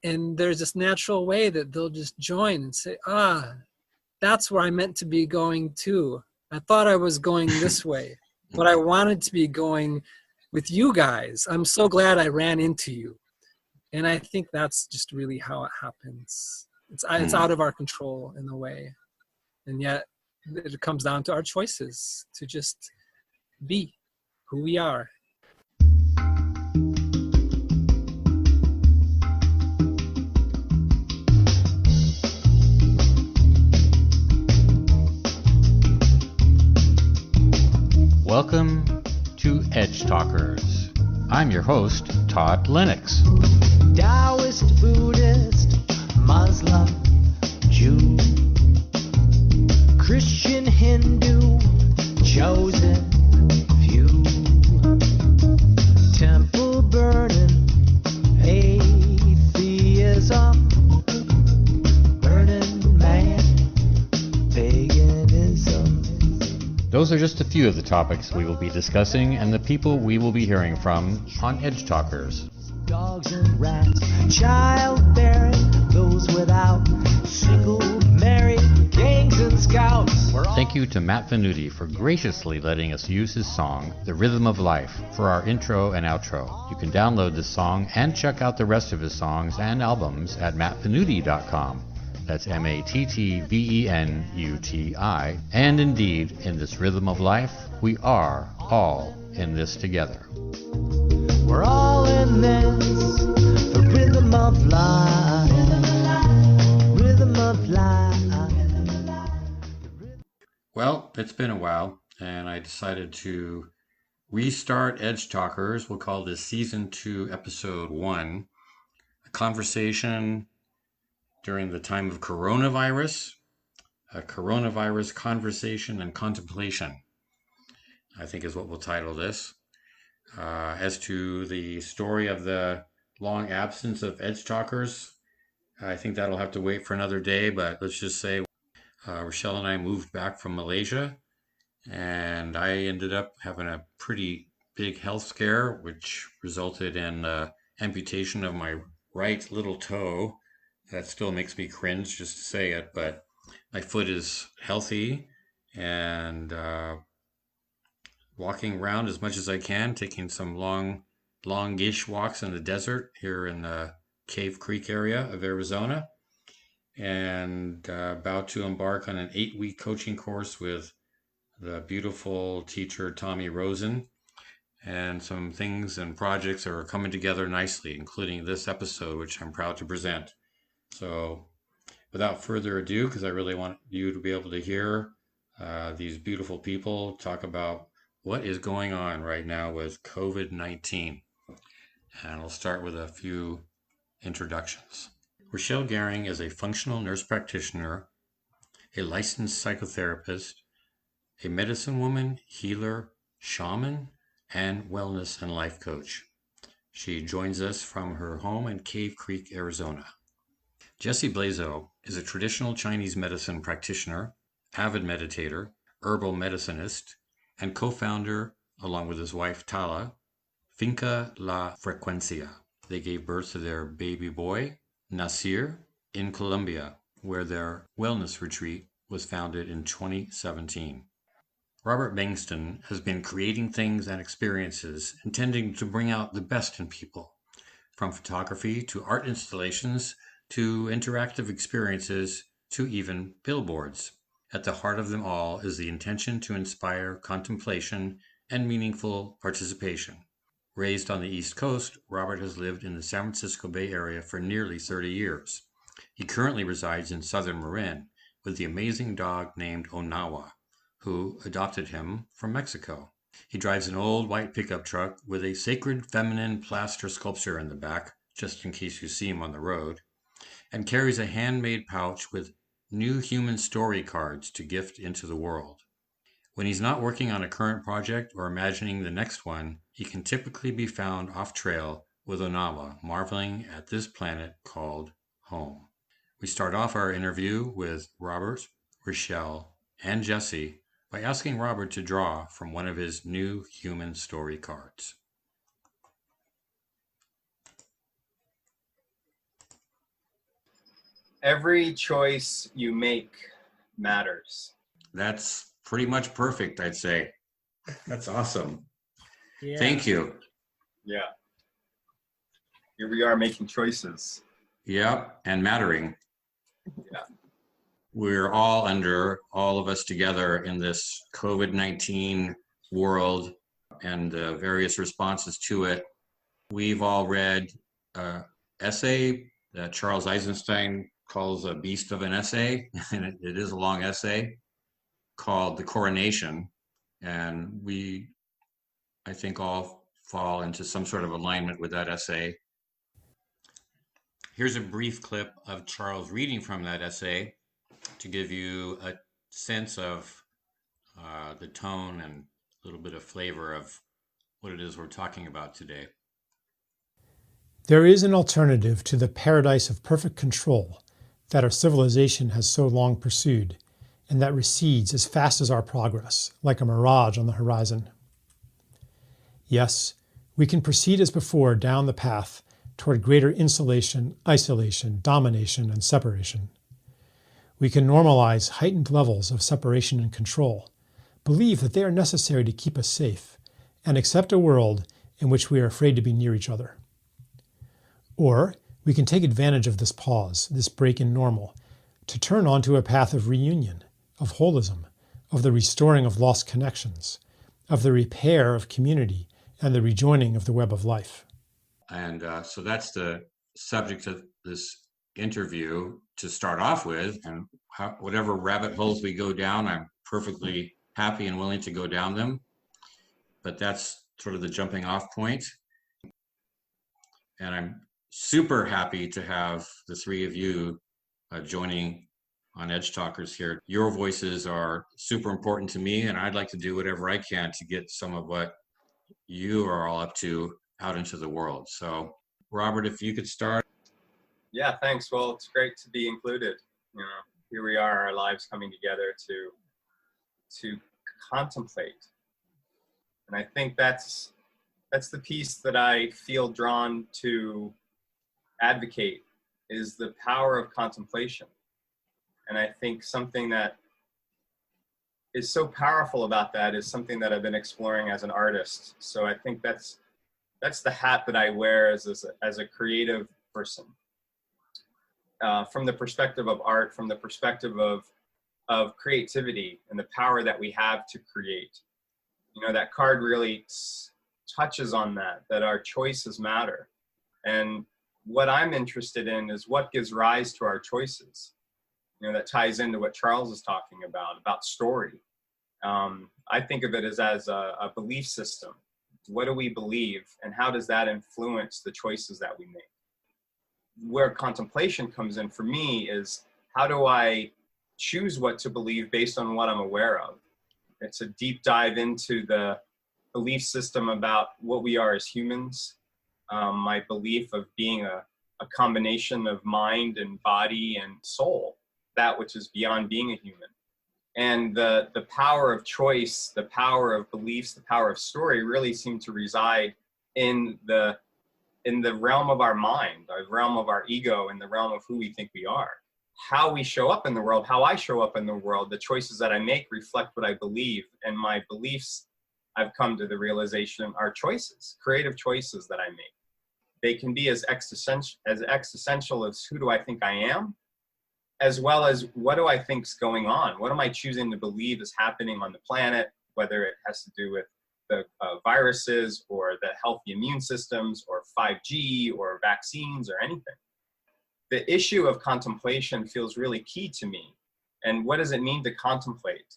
And there's this natural way that they'll just join and say, that's where I meant to be going too. I thought I was going this way, but I wanted to be going with you guys. I'm so glad I ran into you. And I think that's just really how it happens. It's out of our control in a way. And yet it comes down to our choices to just be who we are. Welcome to Edgetalkers. I'm your host, Todd Lennox. Taoist, Buddhist, Muslim, Jew, Christian, Hindu, chosen few, temple burning, atheism, burning man, paganism. Those are just a few of the topics we will be discussing and the people we will be hearing from on Edgetalkers. Dogs and rats, childbearing, those without, single, married, gangs and scouts. Thank you to Matt Venuti for graciously letting us use his song, The Rhythm of Life, for our intro and outro. You can download this song and check out the rest of his songs and albums at mattvenuti.com. That's MATTVENUTI. And indeed, in this rhythm of life, we are all in this together. We're all in this, the rhythm of life. Rhythm of life. Well, it's been a while, and I decided to restart Edgetalkers. We'll call this Season 2, Episode 1, a conversation during the time of coronavirus, a coronavirus conversation and contemplation, I think is what we'll title this. As to the story of the long absence of Edgetalkers, I think that'll have to wait for another day, but let's just say Rachelle and I moved back from Malaysia, and I ended up having a pretty big health scare, which resulted in amputation of my right little toe. That still makes me cringe just to say it, but my foot is healthy and walking around as much as I can, taking some longish walks in the desert here in the Cave Creek area of Arizona, and about to embark on an 8-week coaching course with the beautiful teacher Tommy Rosen. And some things and projects are coming together nicely, including this episode, which I'm proud to present. So without further ado, because I really want you to be able to hear these beautiful people talk about what is going on right now with COVID-19. And I'll start with a few introductions. Rachelle Goering is a functional nurse practitioner, a licensed psychotherapist, a medicine woman, healer, shaman, and wellness and life coach. She joins us from her home in Cave Creek, Arizona. Jesse Blazo is a traditional Chinese medicine practitioner, avid meditator, herbal medicinist, and co-founder, along with his wife Tala, Finca La Frecuencia. They gave birth to their baby boy, Nasir, in Colombia, where their wellness retreat was founded in 2017. Robert Bengtson has been creating things and experiences intending to bring out the best in people, from photography to art installations to interactive experiences to even billboards. At the heart of them all is the intention to inspire contemplation and meaningful participation. Raised on the East Coast, Robert has lived in the San Francisco Bay Area for nearly 30 years. He currently resides in southern Marin with the amazing dog named Onawa, who adopted him from Mexico. He drives an old white pickup truck with a sacred feminine plaster sculpture in the back, just in case you see him on the road, and carries a handmade pouch with new human story cards to gift into the world. When he's not working on a current project or imagining the next one, he can typically be found off-trail with Onawa, marveling at this planet called home. We start off our interview with Robert, Rachelle, and Jesse by asking Robert to draw from one of his new human story cards. Every choice you make matters. That's pretty much perfect, I'd say. That's awesome. Yeah. Thank you. Yeah. Here we are making choices. Yep, and mattering. Yeah. We're all all of us together in this COVID-19 world and the various responses to it. We've all read an essay that Charles Eisenstein calls a beast of an essay, and it is a long essay called The Coronation. And we, I think, all fall into some sort of alignment with that essay. Here's a brief clip of Charles reading from that essay to give you a sense of the tone and a little bit of flavor of what it is we're talking about today. There is an alternative to the paradise of perfect control that our civilization has so long pursued, and that recedes as fast as our progress, like a mirage on the horizon. Yes, we can proceed as before down the path toward greater insulation, isolation, domination, and separation. We can normalize heightened levels of separation and control, believe that they are necessary to keep us safe, and accept a world in which we are afraid to be near each other. Or we can take advantage of this pause, this break in normal, to turn onto a path of reunion, of holism, of the restoring of lost connections, of the repair of community, and the rejoining of the web of life. And so that's the subject of this interview to start off with. And whatever rabbit holes we go down, I'm perfectly happy and willing to go down them. But that's sort of the jumping off point. And I'm super happy to have the three of you joining on Edgetalkers here. Your voices are super important to me, and I'd like to do whatever I can to get some of what you are all up to out into the world. So, Robert, if you could start. Yeah, thanks. Well, it's great to be included. You know, here we are, our lives coming together to contemplate. And I think that's the piece that I feel drawn to advocate, is the power of contemplation. And I think something that is so powerful about that is something that I've been exploring as an artist. So I think that's the hat that I wear as a creative person. From the perspective of art, from the perspective of creativity and the power that we have to create. You know, that card really touches on that our choices matter. And what I'm interested in is what gives rise to our choices. You know, that ties into what Charles is talking about story. I think of it as a belief system. What do we believe, and how does that influence the choices that we make? Where contemplation comes in for me is, how do I choose what to believe based on what I'm aware of? It's a deep dive into the belief system about what we are as humans, my belief of being a combination of mind and body and soul, that which is beyond being a human. And the power of choice, the power of beliefs, the power of story really seem to reside in the realm of our mind, the realm of our ego, and the realm of who we think we are. How we show up in the world, how I show up in the world, the choices that I make reflect what I believe. And my beliefs, I've come to the realization, are choices, creative choices that I make. They can be as existential as who do I think I am, as well as what do I think's going on? What am I choosing to believe is happening on the planet, whether it has to do with the viruses or the healthy immune systems or 5G or vaccines or anything. The issue of contemplation feels really key to me. And what does it mean to contemplate?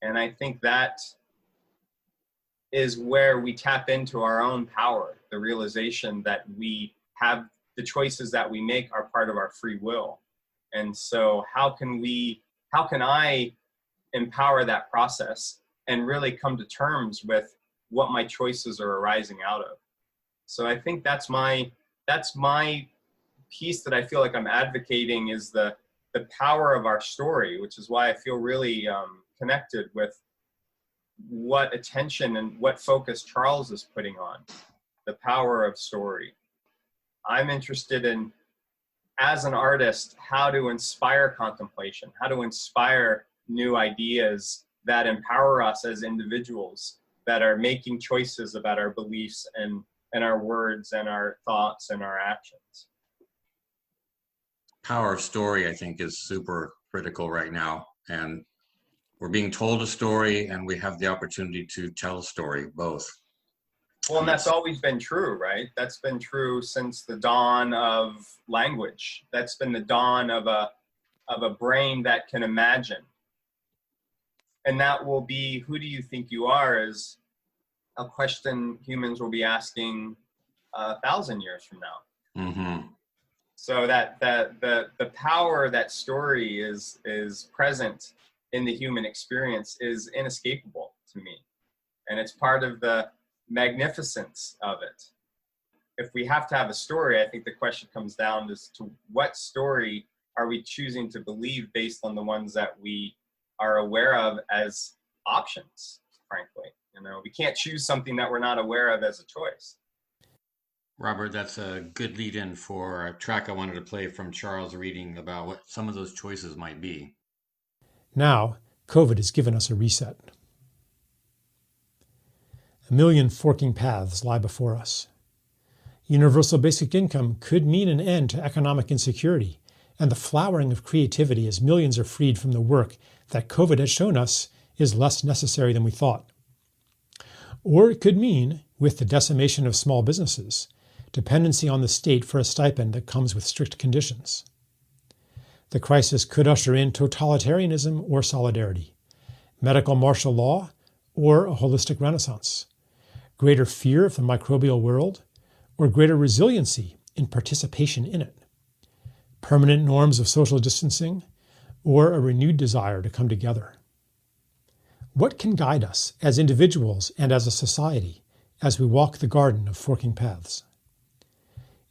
And I think that is where we tap into our own power, the realization that we have the choices that we make are part of our free will. And so how can I empower that process and really come to terms with what my choices are arising out of? So I think that's my piece that I feel like I'm advocating, is the power of our story, which is why I feel really connected with what attention and what focus Charles is putting on, the power of story. I'm interested in as an artist, how to inspire contemplation, how to inspire new ideas that empower us as individuals that are making choices about our beliefs and our words and our thoughts and our actions. Power of story, I think, is super critical right now. And we're being told a story, and we have the opportunity to tell a story, both. Well, and that's always been true, right? That's been true since the dawn of language. That's been the dawn of a brain that can imagine. And that will be, who do you think you are, is a question humans will be asking 1,000 years from now. Mm-hmm. So that the power that story is present in the human experience is inescapable to me. And it's part of the magnificence of it. If we have to have a story, I think the question comes down to what story are we choosing to believe based on the ones that we are aware of as options, frankly. You know, we can't choose something that we're not aware of as a choice. Robert, that's a good lead in for a track I wanted to play from Charles reading about what some of those choices might be. Now, COVID has given us a reset. 1 million forking paths lie before us. Universal basic income could mean an end to economic insecurity and the flowering of creativity as millions are freed from the work that COVID has shown us is less necessary than we thought. Or it could mean, with the decimation of small businesses, dependency on the state for a stipend that comes with strict conditions. The crisis could usher in totalitarianism or solidarity, medical martial law or a holistic renaissance, greater fear of the microbial world or greater resiliency in participation in it, permanent norms of social distancing or a renewed desire to come together. What can guide us as individuals and as a society as we walk the garden of forking paths?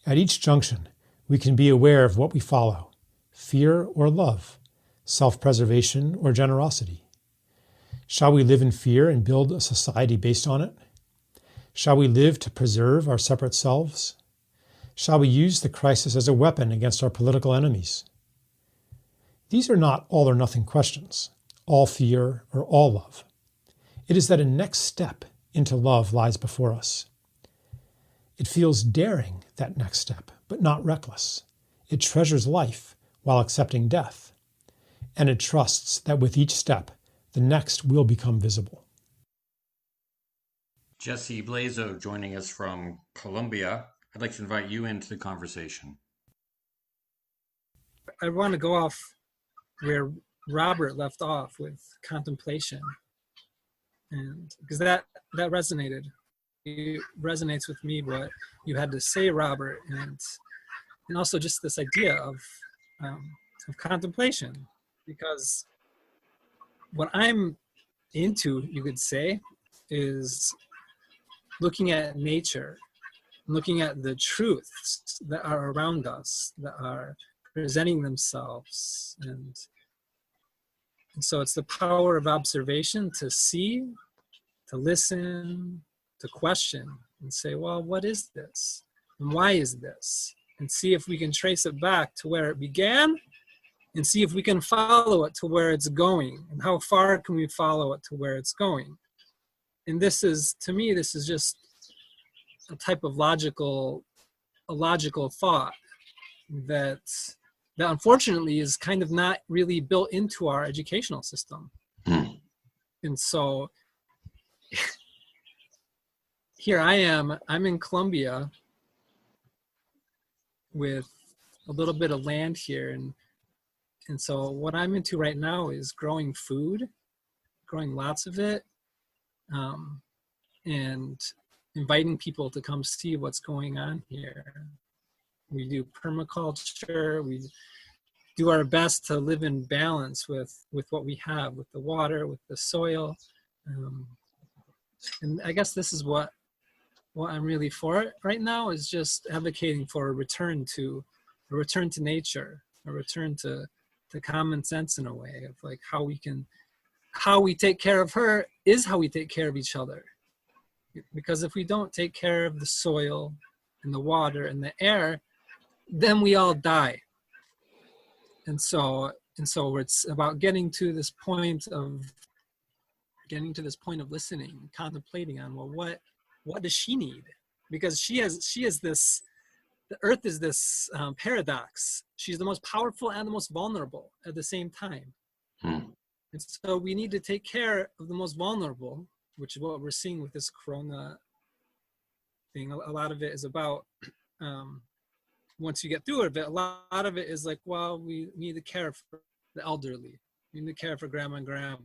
At each junction, we can be aware of what we follow, fear or love, self-preservation or generosity. Shall we live in fear and build a society based on it? Shall we live to preserve our separate selves? Shall we use the crisis as a weapon against our political enemies? These are not all or nothing questions, all fear or all love. It is that a next step into love lies before us. It feels daring, that next step, but not reckless. It treasures life while accepting death. And it trusts that with each step, the next will become visible. Jesse Blazo joining us from Colombia. I'd like to invite you into the conversation. I want to go off where Robert left off with contemplation. And because that resonated. It resonates with me what you had to say, Robert, and also just this idea of contemplation, because what I'm into, you could say, is looking at nature, looking at the truths that are around us, that are presenting themselves, and so it's the power of observation to see, to listen, to question and say, well, what is this? And why is this? And see if we can trace it back to where it began and see if we can follow it to where it's going, and how far can we follow it to where it's going. And this is, to me, this is just a type of logical thought that unfortunately is kind of not really built into our educational system. And so here I am, I'm in Colombia with a little bit of land here. And so what I'm into right now is growing food, growing lots of it, and inviting people to come see what's going on here. We do permaculture, we do our best to live in balance with what we have, with the water, with the soil. And I guess this is what I'm really for right now, is just advocating for a return to nature, a return to common sense in a way of like how we take care of her is how we take care of each other. Because if we don't take care of the soil and the water and the air, then we all die. And so it's about getting to this point of listening, contemplating on, well, what does she need? Because she has this, the earth is this paradox. She's the most powerful and the most vulnerable at the same time. Hmm. And so we need to take care of the most vulnerable, which is what we're seeing with this corona thing. A lot of it is about, once you get through it, a lot of it is like, well, we need to care for the elderly. We need to care for grandma and grandpa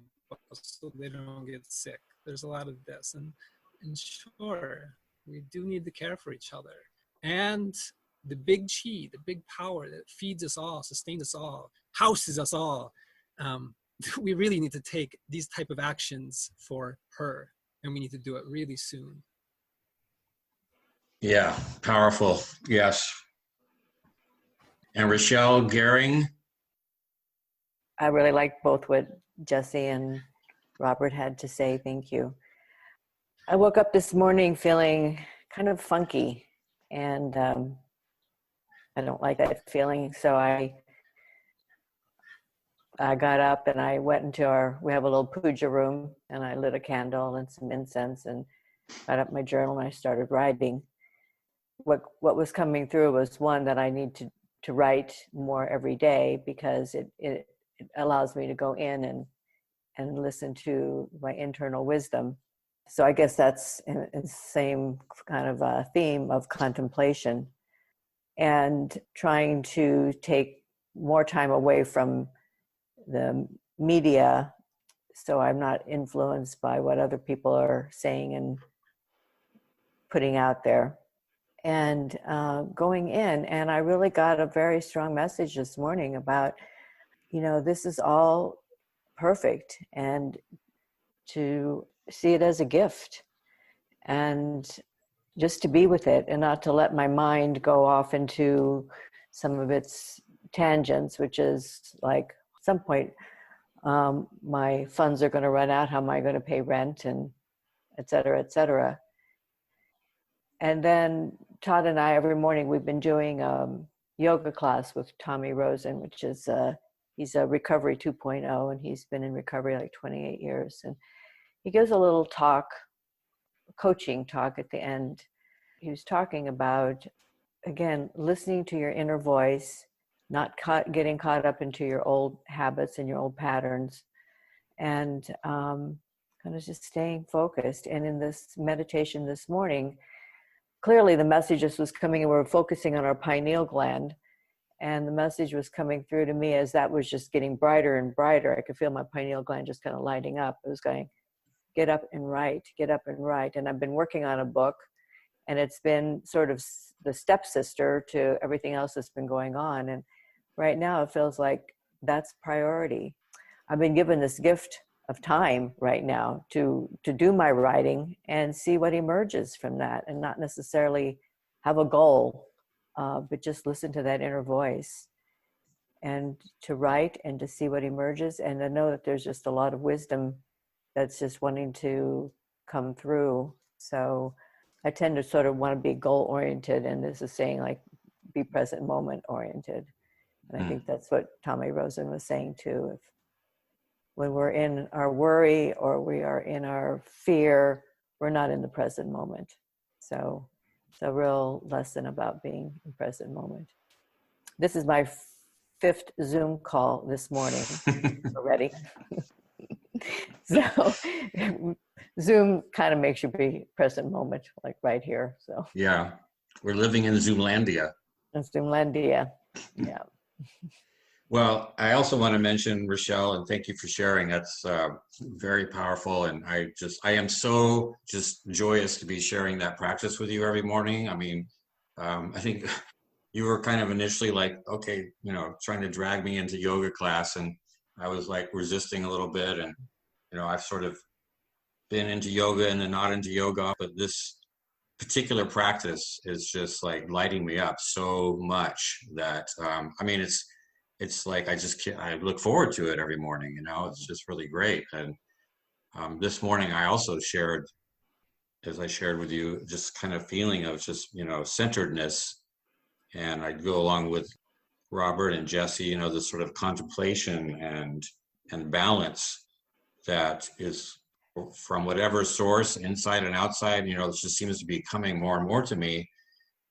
so they don't get sick. There's a lot of this. And sure, we do need to care for each other. And the big chi, the big power that feeds us all, sustains us all, houses us all, we really need to take these type of actions for her, and we need to do it really soon. Yeah, powerful. Yes. And Rachelle Goering. I really liked both what Jesse and Robert had to say. Thank you. I woke up this morning feeling kind of funky, and I don't like that feeling. So I got up and I went into we have a little puja room, and I lit a candle and some incense and got up my journal and I started writing. What was coming through was, one, that I need to write more every day, because it allows me to go in and listen to my internal wisdom. So I guess that's in the same kind of theme of contemplation, and trying to take more time away from the media so I'm not influenced by what other people are saying and putting out there. And going in, and I really got a very strong message this morning about, this is all perfect, and to see it as a gift, and just to be with it, and not to let my mind go off into some of its tangents, which is like, at some point, my funds are going to run out. How am I going to pay rent, and et cetera, et cetera. And then Todd and I, every morning, we've been doing yoga class with Tommy Rosen, which is, he's a Recovery 2.0, and he's been in recovery like 28 years. And he gives a little coaching talk at the end. He was talking about, again, listening to your inner voice, not getting caught up into your old habits and your old patterns, and kind of just staying focused. And in this meditation this morning, clearly the messages was coming, and we're focusing on our pineal gland, and the message was coming through to me as that was just getting brighter and brighter. I could feel my pineal gland just kind of lighting up. It was going, get up and write, get up and write. And I've been working on a book, and it's been sort of the stepsister to everything else that's been going on. And right now it feels like that's priority. I've been given this gift of time right now to do my writing and see what emerges from that, and not necessarily have a goal, but just listen to that inner voice and to write and to see what emerges, and to know that there's just a lot of wisdom that's just wanting to come through. So I tend to sort of want to be goal oriented, and this is saying like be present moment oriented. And I think that's what Tommy Rosen was saying too. When we're in our worry or we are in our fear, we're not in the present moment. So it's a real lesson about being in present moment. This is my 5th Zoom call this morning already. So Zoom kind of makes you be present moment, like right here. So Yeah, we're living in Zoomlandia. Zoomlandia, yeah. Well, I also want to mention, Rachelle, and thank you for sharing. That's very powerful. And I am so just joyous to be sharing that practice with you every morning. I mean, I think you were kind of initially like, okay, trying to drag me into yoga class. And I was like resisting a little bit. And, I've sort of been into yoga and then not into yoga. But this particular practice is just like lighting me up so much that, it's like I look forward to it every morning. It's just really great. And this morning I also shared, as I shared with you, just kind of feeling of just centeredness, and I'd go along with Robert and Jesse, you know, the sort of contemplation and balance that is from whatever source, inside and outside, you know, it just seems to be coming more and more to me.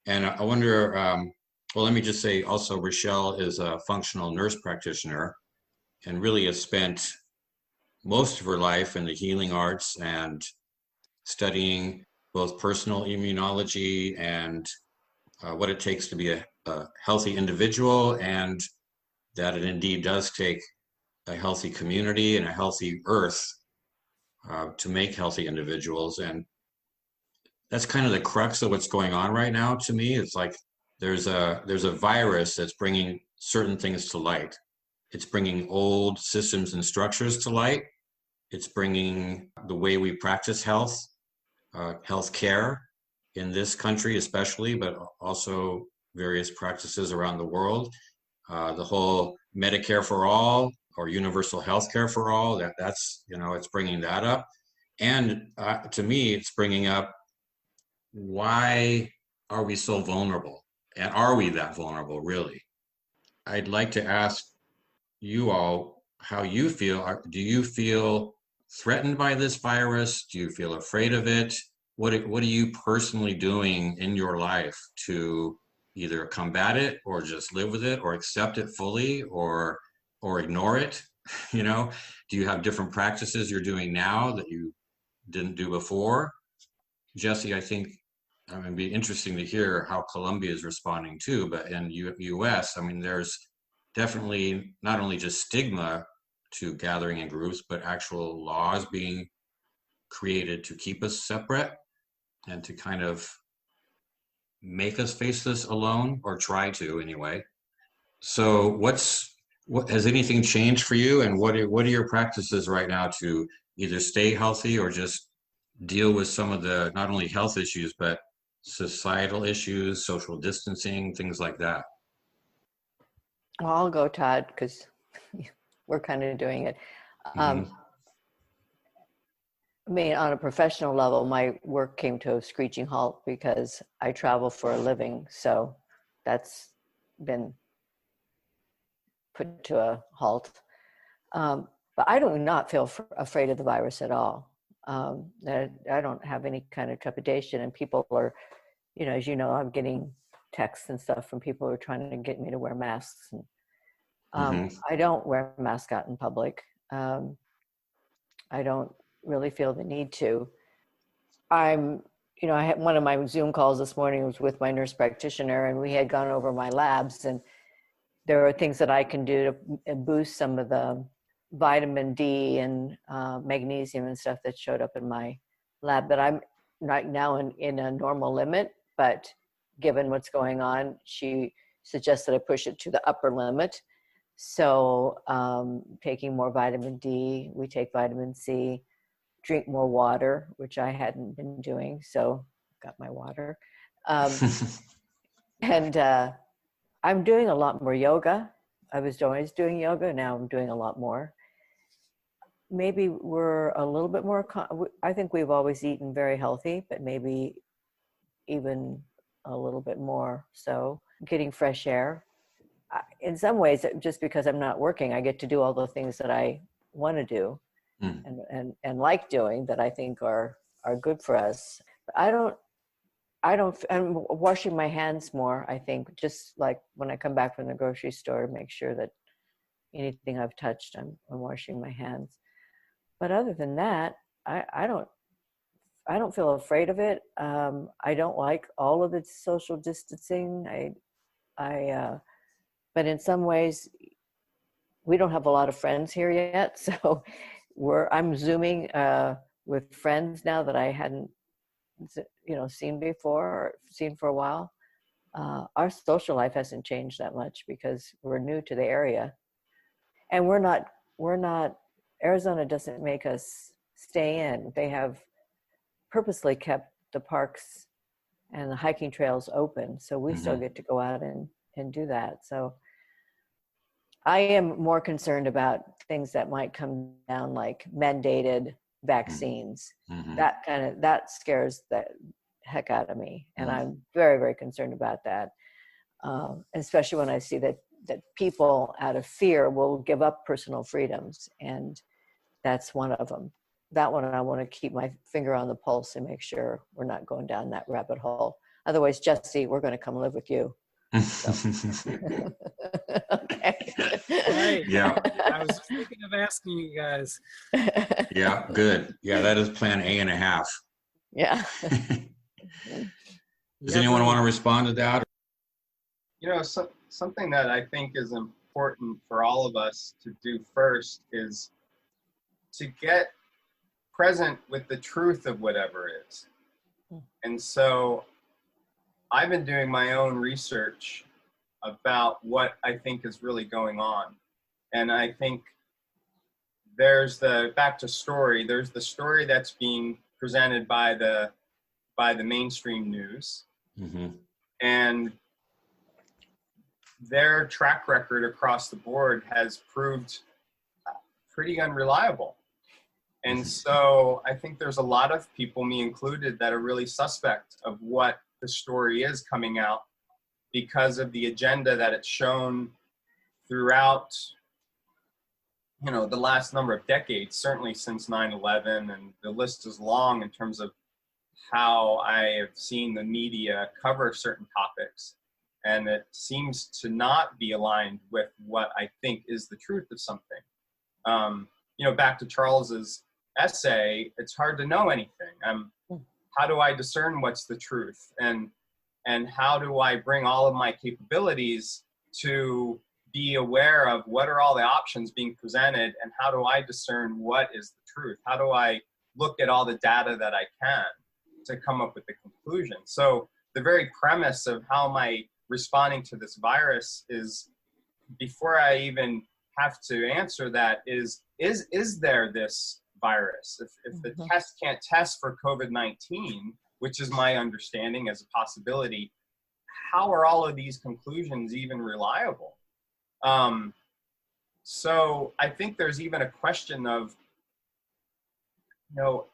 And I wonder, well, let me just say also, Rachelle is a functional nurse practitioner and really has spent most of her life in the healing arts and studying both personal immunology and what it takes to be a healthy individual, and that it indeed does take a healthy community and a healthy earth to make healthy individuals. And that's kind of the crux of what's going on right now to me. It's like there's a virus that's bringing certain things to light. It's bringing old systems and structures to light. It's bringing the way we practice health care in this country especially, but also various practices around the world. The whole Medicare for all or universal health care for all, that's, you know, it's bringing that up. And to me, it's bringing up, why are we so vulnerable? And are we that vulnerable, really? I'd like to ask you all how you feel. Do you feel threatened by this virus? Do you feel afraid of it? What are you personally doing in your life to either combat it or just live with it or accept it fully or ignore it? You know, do you have different practices you're doing now that you didn't do before? Jesse, I think it'd be interesting to hear how Colombia is responding too, but in US, I mean, there's definitely not only just stigma to gathering in groups, but actual laws being created to keep us separate and to kind of make us face this alone, or try to anyway. So what has anything changed for you, and what are your practices right now to either stay healthy or just deal with some of the not only health issues but societal issues, social distancing, things like that? Well, I'll go, Todd, because we're kind of doing it. I mean, on a professional level, my work came to a screeching halt because I travel for a living. So that's been put to a halt. But I do not feel afraid of the virus at all. I don't have any kind of trepidation, and people are, you know, as you know, I'm getting texts and stuff from people who are trying to get me to wear masks. And, I don't wear a mask out in public. I don't really feel the need to. You know, I had one of my Zoom calls this morning was with my nurse practitioner, and we had gone over my labs, and there are things that I can do to boost some of the vitamin D and magnesium and stuff that showed up in my lab that I'm right now in a normal limit, but given what's going on, she suggested I push it to the upper limit. So taking more vitamin D, we take vitamin C, drink more water, which I hadn't been doing, so got my water. And I'm doing a lot more yoga. I was always doing yoga, now I'm doing a lot more. Maybe we're a little bit more, I think we've always eaten very healthy, but maybe even a little bit more so. Getting fresh air. In some ways, just because I'm not working, I get to do all the things that I want to do and like doing that I think are good for us. I'm washing my hands more, I think, just like when I come back from the grocery store, make sure that anything I've touched, I'm washing my hands. But other than that, I don't feel afraid of it. I don't like all of the social distancing. But in some ways, we don't have a lot of friends here yet. So I'm Zooming with friends now that I hadn't, you know, seen before or seen for a while. Our social life hasn't changed that much because we're new to the area, and we're not. Arizona doesn't make us stay in. They have purposely kept the parks and the hiking trails open, so we still get to go out and do that. So I am more concerned about things that might come down, like mandated vaccines. That scares the heck out of me, and I'm very, very concerned about that. Especially when I see that that people out of fear will give up personal freedoms, and that's one of them. That one I want to keep my finger on the pulse and make sure we're not going down that rabbit hole. Otherwise, Jesse, we're going to come live with you. So. Okay. Right. Yeah. I was just thinking of asking you guys. Yeah, good. Yeah, that is plan A and a half. Yeah. Does anyone want to respond to that? You know, something that I think is important for all of us to do first is to get present with the truth of whatever is. And so I've been doing my own research about what I think is really going on. And I think there's back to story, there's the story that's being presented by the mainstream news. Mm-hmm. And their track record across the board has proved pretty unreliable. And so I think there's a lot of people, me included, that are really suspect of what the story is coming out because of the agenda that it's shown throughout, you know, the last number of decades, certainly since 9/11, and the list is long in terms of how I have seen the media cover certain topics. And it seems to not be aligned with what I think is the truth of something. You know, back to Charles's essay, it's hard to know anything. How do I discern what's the truth? And how do I bring all of my capabilities to be aware of what are all the options being presented, and how do I discern what is the truth? How do I look at all the data that I can to come up with the conclusion? So the very premise of how am I responding to this virus is, before I even have to answer that, is there this virus? If the test can't test for COVID-19, which is my understanding as a possibility, how are all of these conclusions even reliable? So I think there's even a question of, you know,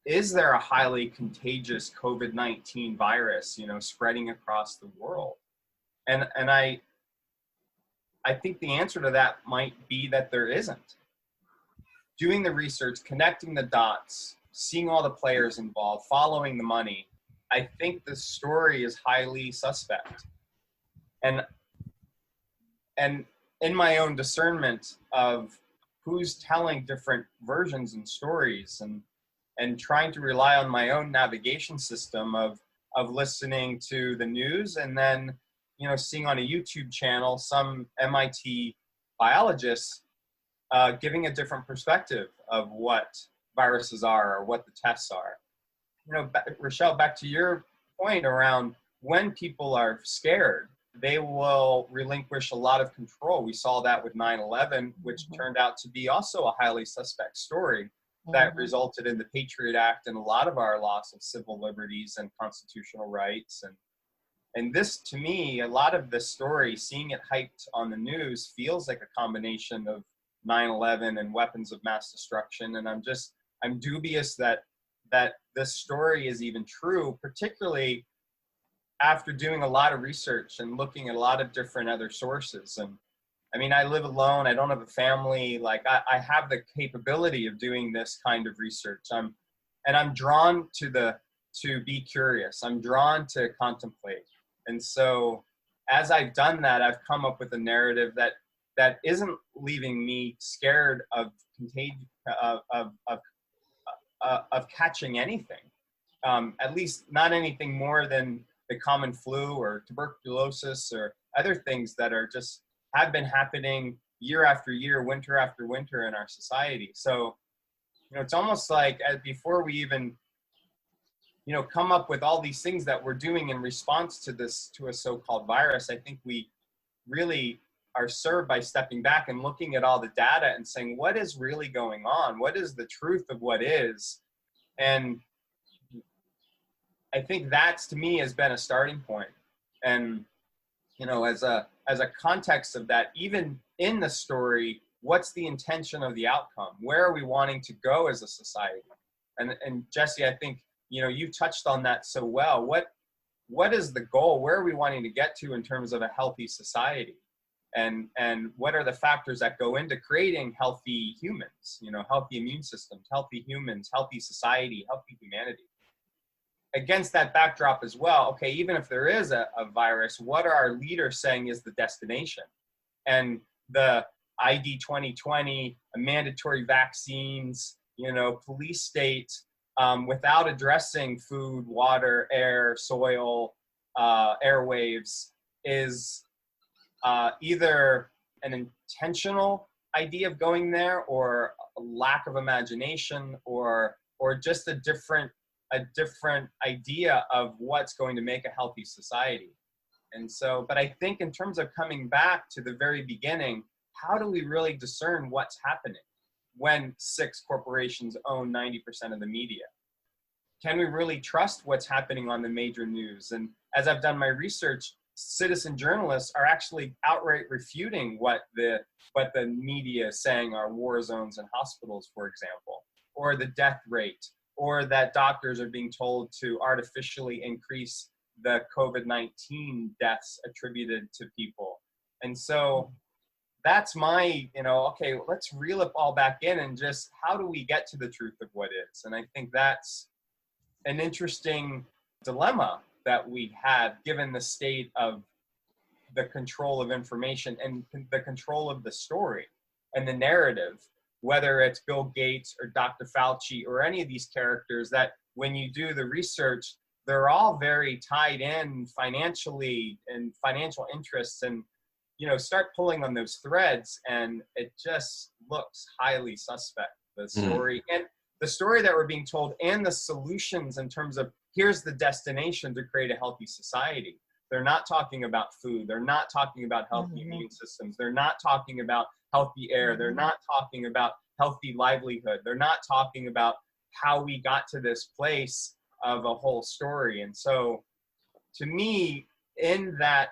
is there a highly contagious COVID-19 virus, you know, spreading across the world? And I think the answer to that might be that there isn't. Doing the research, connecting the dots, seeing all the players involved, following the money, I think the story is highly suspect. And in my own discernment of who's telling different versions and stories, and trying to rely on my own navigation system of listening to the news, and then, you know, seeing on a YouTube channel some MIT biologists giving a different perspective of what viruses are or what the tests are. You know, Rachelle, back to your point around when people are scared, they will relinquish a lot of control. We saw that with 9/11, which turned out to be also a highly suspect story that resulted in the Patriot Act and a lot of our loss of civil liberties and constitutional rights. And this, to me, a lot of this story, seeing it hyped on the news, feels like a combination of 9/11 and weapons of mass destruction. And I'm dubious that this story is even true, particularly after doing a lot of research and looking at a lot of different other sources. And I mean, I live alone. I don't have a family. Like I have the capability of doing this kind of research. I'm drawn to be curious. I'm drawn to contemplate. And so as I've done that, I've come up with a narrative that isn't leaving me scared of contagion, of catching anything. At least not anything more than the common flu or tuberculosis or other things that have been happening year after year, winter after winter in our society. So, you know, it's almost like before we even, you know, come up with all these things that we're doing in response to a so-called virus, I think we really are served by stepping back and looking at all the data and saying, what is really going on? What is the truth of what is? And I think that's, to me, has been a starting point. And, you know, as a context of that, even in the story, what's the intention of the outcome? Where are we wanting to go as a society? And Jesse, I think, you know, you touched on that so well. what is the goal? Where are we wanting to get to in terms of a healthy society? And what are the factors that go into creating healthy humans, you know, healthy immune systems, healthy humans, healthy society, healthy humanity? Against that backdrop as well, okay, even if there is a virus, what are our leaders saying is the destination? And the ID 2020, mandatory vaccines, you know, police state, without addressing food, water, air, soil, airwaves, is either an intentional idea of going there, or a lack of imagination, or just a different idea of what's going to make a healthy society. And so, but I think in terms of coming back to the very beginning, how do we really discern what's happening when 6 corporations own 90% of the media? Can we really trust what's happening on the major news? And as I've done my research, citizen journalists are actually outright refuting what the media is saying are war zones and hospitals, for example, or the death rate, or that doctors are being told to artificially increase the COVID-19 deaths attributed to people. And so that's my, you know, okay, let's reel it all back in and just, how do we get to the truth of what is? And I think that's an interesting dilemma that we have, given the state of the control of information and the control of the story and the narrative, whether it's Bill Gates or Dr. Fauci or any of these characters, that when you do the research, they're all very tied in financially and financial interests, and, you know, start pulling on those threads and it just looks highly suspect, the story and the story that we're being told, and the solutions in terms of here's the destination to create a healthy society. They're not talking about food. They're not talking about healthy immune systems. They're not talking about healthy air. They're not talking about healthy livelihood. They're not talking about how we got to this place of a whole story. And so to me, in that,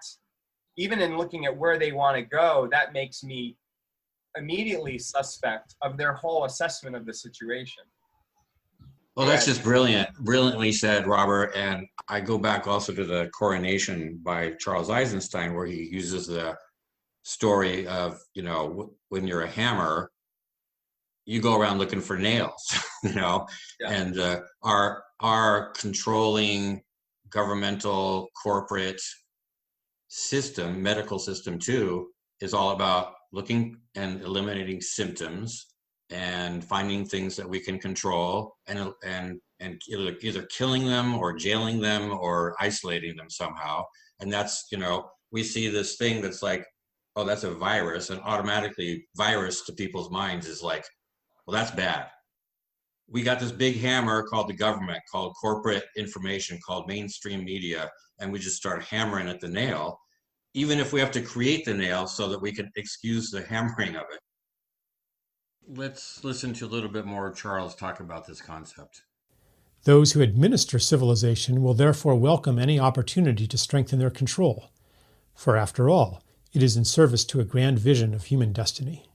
even in looking at where they want to go, that makes me immediately suspect of their whole assessment of the situation. Well, that's just brilliantly said, Robert. And I go back also to the Coronation by Charles Eisenstein, where he uses the story of, you know, when you're a hammer, you go around looking for nails, you know, and our controlling governmental corporate system, medical system too, is all about looking and eliminating symptoms and finding things that we can control, and either killing them or jailing them or isolating them somehow. And that's, you know, we see this thing that's like, oh, that's a virus, and automatically virus to people's minds is like, well, that's bad. We got this big hammer called the government, called corporate information, called mainstream media, and we just start hammering at the nail, even if we have to create the nail so that we can excuse the hammering of it. Let's listen to a little bit more Charles talk about this concept. Those who administer civilization will therefore welcome any opportunity to strengthen their control, for after all, it is in service to a grand vision of human destiny.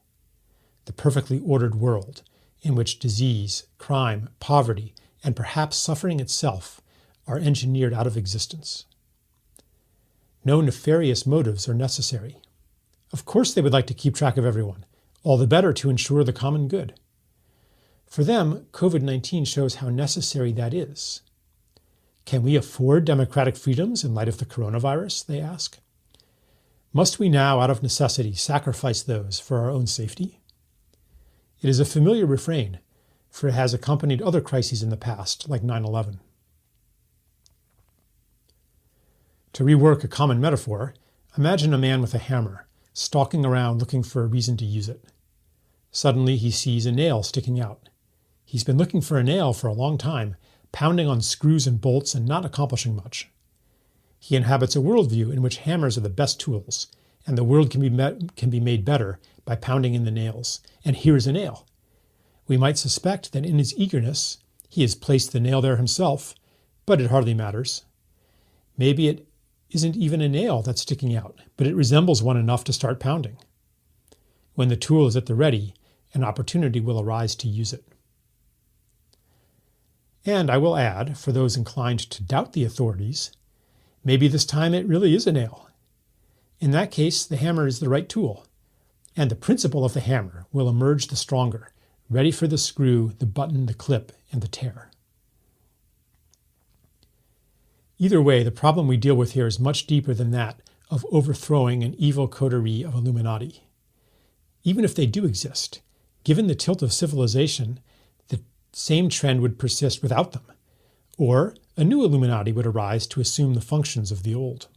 The perfectly ordered world, in which disease, crime, poverty, and perhaps suffering itself are engineered out of existence. No nefarious motives are necessary. Of course they would like to keep track of everyone, all the better to ensure the common good. For them, COVID-19 shows how necessary that is. Can we afford democratic freedoms in light of the coronavirus, they ask? Must we now, out of necessity, sacrifice those for our own safety? It is a familiar refrain, for it has accompanied other crises in the past, like 9/11. To rework a common metaphor, imagine a man with a hammer, stalking around looking for a reason to use it. Suddenly he sees a nail sticking out. He's been looking for a nail for a long time, pounding on screws and bolts and not accomplishing much. He inhabits a worldview in which hammers are the best tools, and the world can be made better by pounding in the nails. And here's a nail. We might suspect that in his eagerness, he has placed the nail there himself, but it hardly matters. Maybe it isn't even a nail that's sticking out, but it resembles one enough to start pounding. When the tool is at the ready, an opportunity will arise to use it. And I will add, for those inclined to doubt the authorities, Maybe this time it really is a nail. In that case, the hammer is the right tool, and the principle of the hammer will emerge the stronger, ready for the screw, the button, the clip, and the tear. Either way, the problem we deal with here is much deeper than that of overthrowing an evil coterie of Illuminati. Even if they do exist, given the tilt of civilization, the same trend would persist without them, or a new Illuminati would arise to assume the functions of the old.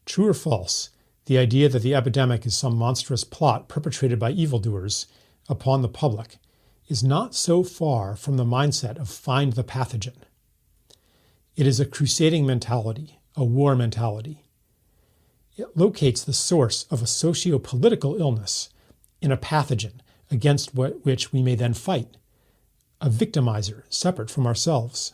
True or false, the idea that the epidemic is some monstrous plot perpetrated by evildoers upon the public is not so far from the mindset of find the pathogen. It is a crusading mentality, a war mentality. It locates the source of a socio-political illness in a pathogen against which we may then fight, a victimizer separate from ourselves.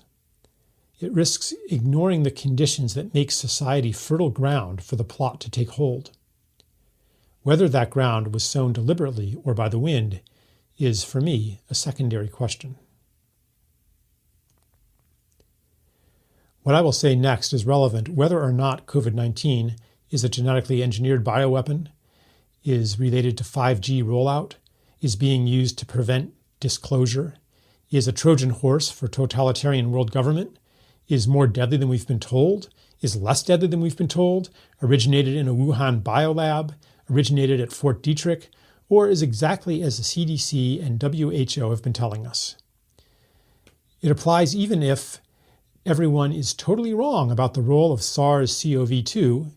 It risks ignoring the conditions that make society fertile ground for the plot to take hold. Whether that ground was sown deliberately or by the wind is, for me, a secondary question. What I will say next is relevant whether or not COVID-19 is a genetically engineered bioweapon, is related to 5G rollout, is being used to prevent disclosure, is a Trojan horse for totalitarian world government, is more deadly than we've been told, is less deadly than we've been told, originated in a Wuhan biolab, originated at Fort Detrick, or is exactly as the CDC and WHO have been telling us. It applies even if everyone is totally wrong about the role of SARS-CoV-2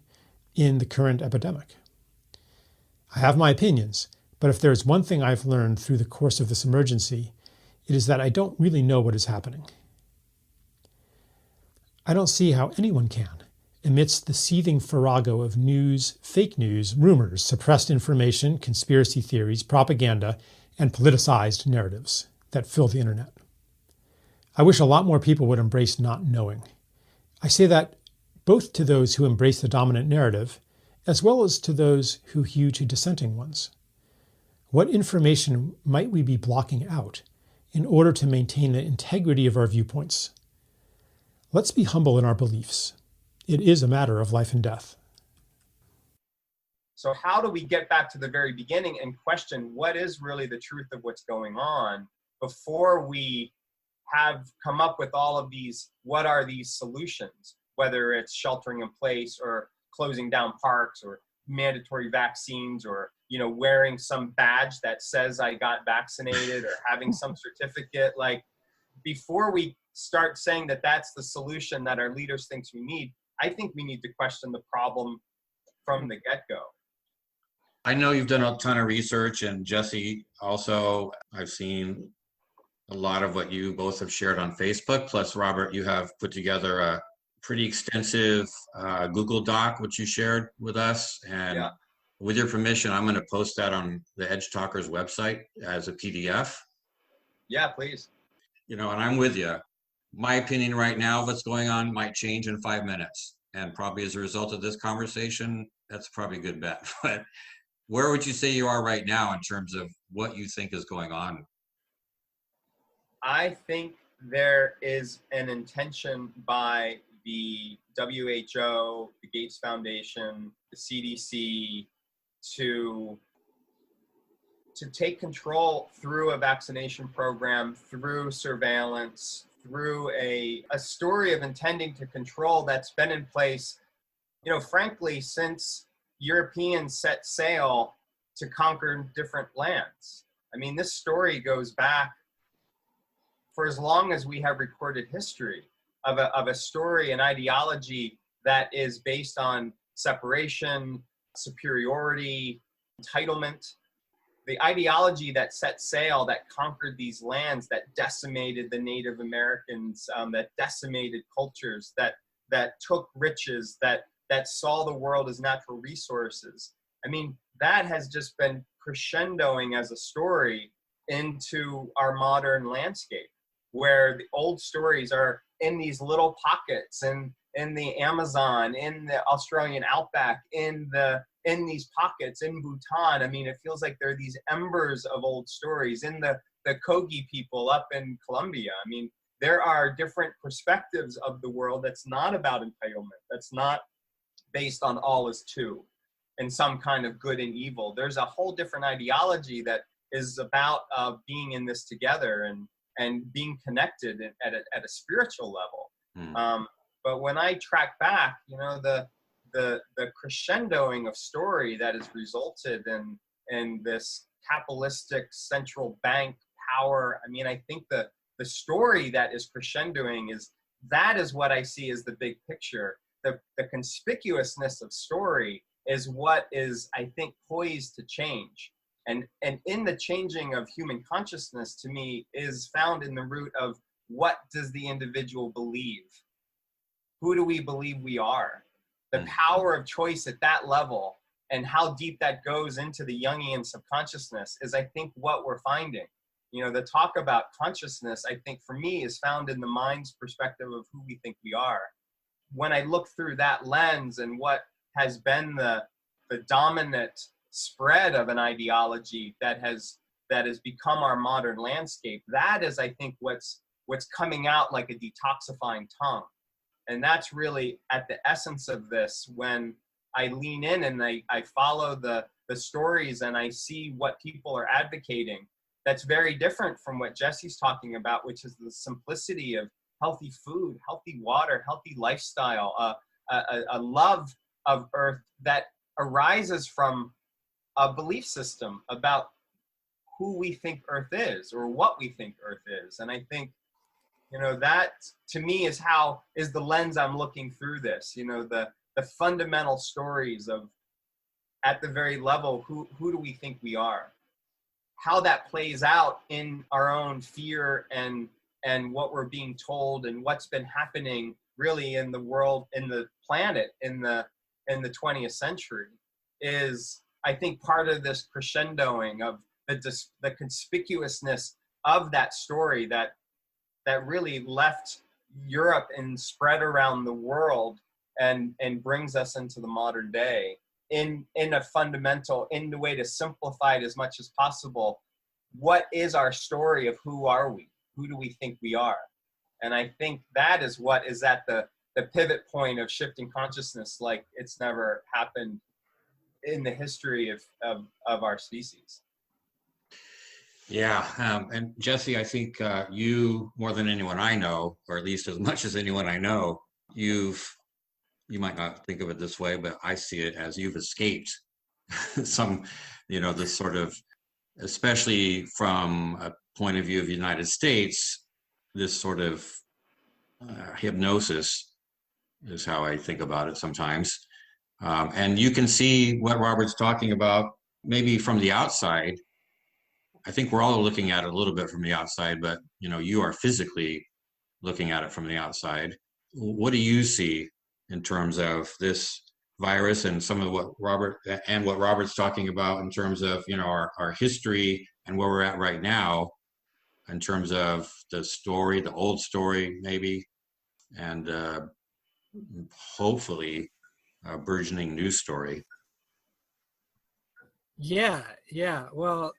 in the current epidemic. I have my opinions, but if there is one thing I've learned through the course of this emergency, it is that I don't really know what is happening. I don't see how anyone can, amidst the seething farrago of news, fake news, rumors, suppressed information, conspiracy theories, propaganda, and politicized narratives that fill the internet. I wish a lot more people would embrace not knowing. I say that both to those who embrace the dominant narrative, as well as to those who hew to dissenting ones. What information might we be blocking out in order to maintain the integrity of our viewpoints? Let's be humble in our beliefs. It is a matter of life and death. So how do we get back to the very beginning and question what is really the truth of what's going on before we have come up with all of these, what are these solutions, whether it's sheltering in place or closing down parks or mandatory vaccines or, wearing some badge that says I got vaccinated or having some certificate. Like, before we start saying that that's the solution that our leaders think we need, I think we need to question the problem from the get-go. I know you've done a ton of research, and Jesse also, I've seen a lot of what you both have shared on Facebook. Plus, Robert, you have put together a pretty extensive Google Doc, which you shared with us. And yeah, with your permission, I'm going to post that on the Edgetalkers website as a PDF. Yeah, please. And I'm with you. My opinion right now of what's going on might change in 5 minutes. And probably as a result of this conversation, that's probably a good bet. But where would you say you are right now in terms of what you think is going on? I think there is an intention by the WHO, the Gates Foundation, the CDC to take control through a vaccination program, through surveillance, through a story of intending to control that's been in place, frankly, since Europeans set sail to conquer different lands. I mean, this story goes back for as long as we have recorded history of a story, an ideology that is based on separation, superiority, entitlement. The ideology that set sail, that conquered these lands, that decimated the Native Americans, that decimated cultures, that took riches, that saw the world as natural resources. I mean, that has just been crescendoing as a story into our modern landscape, where the old stories are in these little pockets and in the Amazon, in the Australian outback, in these pockets in Bhutan. I mean, it feels like there are these embers of old stories in the Kogi people up in Colombia. I mean, there are different perspectives of the world that's not about entitlement, that's not based on all is two and some kind of good and evil. There's a whole different ideology that is about being in this together and being connected at a spiritual level. But when I track back, you know, the crescendoing of story that has resulted in this capitalistic central bank power. I mean, I think the story that is crescendoing is what I see as the big picture. The conspicuousness of story is what is, I think, poised to change. And in the changing of human consciousness, to me, is found in the root of what does the individual believe? Who do we believe we are? The power of choice at that level and how deep that goes into the Jungian subconsciousness is, I think, what we're finding. You know, the talk about consciousness, I think, for me, is found in the mind's perspective of who we think we are. When I look through that lens and what has been the dominant spread of an ideology that has become our modern landscape, that is, I think, what's coming out like a detoxifying tongue. And that's really at the essence of this. When I lean in and I follow the stories and I see what people are advocating, that's very different from what Jesse's talking about, which is the simplicity of healthy food, healthy water, healthy lifestyle, a love of earth that arises from a belief system about who we think earth is or what we think earth is. And I think, you know, that to me is the lens I'm looking through this, you know, the fundamental stories of, at the very level, who do we think we are? How that plays out in our own fear and what we're being told and what's been happening really in the world, in the planet, in the 20th century is, I think, part of this crescendoing of the conspicuousness of that story that really left Europe and spread around the world and brings us into the modern day in the way to simplify it as much as possible. What is our story of who are we? Who do we think we are? And I think that is what is at the pivot point of shifting consciousness like it's never happened in the history of our species. Yeah, and Jesse, I think you, more than anyone I know, or at least as much as anyone I know, you might not think of it this way, but I see it as you've escaped some, you know, this sort of, especially from a point of view of the United States, this sort of hypnosis is how I think about it sometimes. And you can see what Robert's talking about, maybe from the outside. I think we're all looking at it a little bit from the outside, but, you know, you are physically looking at it from the outside. What do you see in terms of this virus and some of what Robert's talking about in terms of, you know, our history and where we're at right now in terms of the story, the old story maybe, and hopefully a burgeoning new story? Yeah. Well,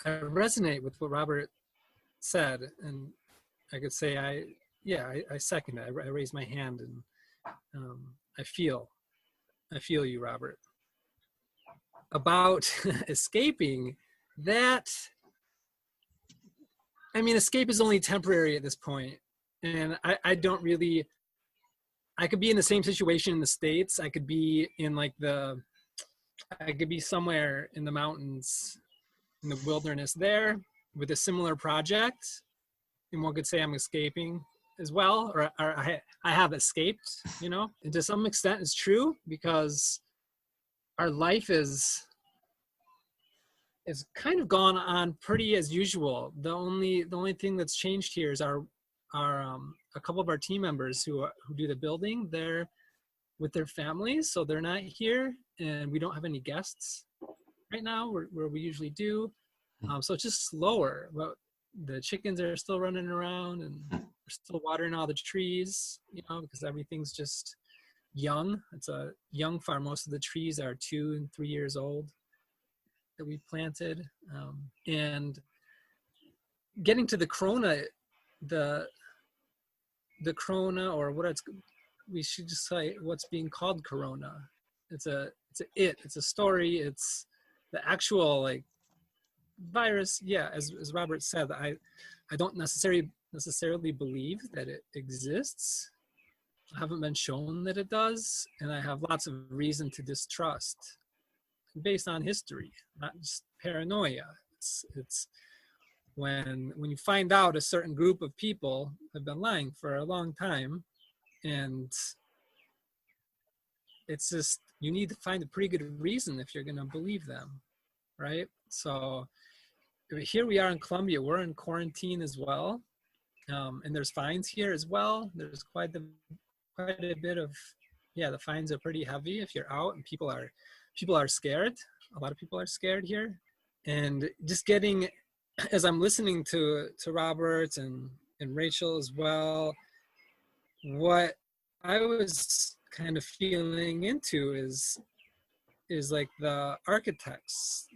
I resonate with what Robert said, and I could say I second it. I raise my hand, and I feel you, Robert. About escaping, that, I mean, escape is only temporary at this point, and I don't really. I could be in the same situation in the States. I could be in I could be somewhere in the mountains, in the wilderness there with a similar project, and one could say I'm escaping as well, or I have escaped, you know, and to some extent it's true because our life is kind of gone on pretty as usual. The only thing that's changed here is our a couple of our team members who do the building, they're with their families, so they're not here, and we don't have any guests right now where we usually do. So it's just slower. But the chickens are still running around, and we're still watering all the trees, you know, because everything's just young. It's a young farm. Most of the trees are 2 and 3 years old that we planted, and getting to the corona, the corona, or what it's, we should just say what's being called corona. It's a story. It's the actual like virus. Yeah, as Robert said, I don't necessarily believe that it exists. I haven't been shown that it does, and I have lots of reason to distrust based on history, not just paranoia. It's when you find out a certain group of people have been lying for a long time, and it's just, you need to find a pretty good reason if you're going to believe them, right? So here we are in Colombia, we're in quarantine as well, and there's fines here as well. There's quite a bit of, yeah, the fines are pretty heavy if you're out, and people are scared. A lot of people are scared here. And just getting, as I'm listening to Robert and Rachel as well, what I was kind of feeling into is like the architects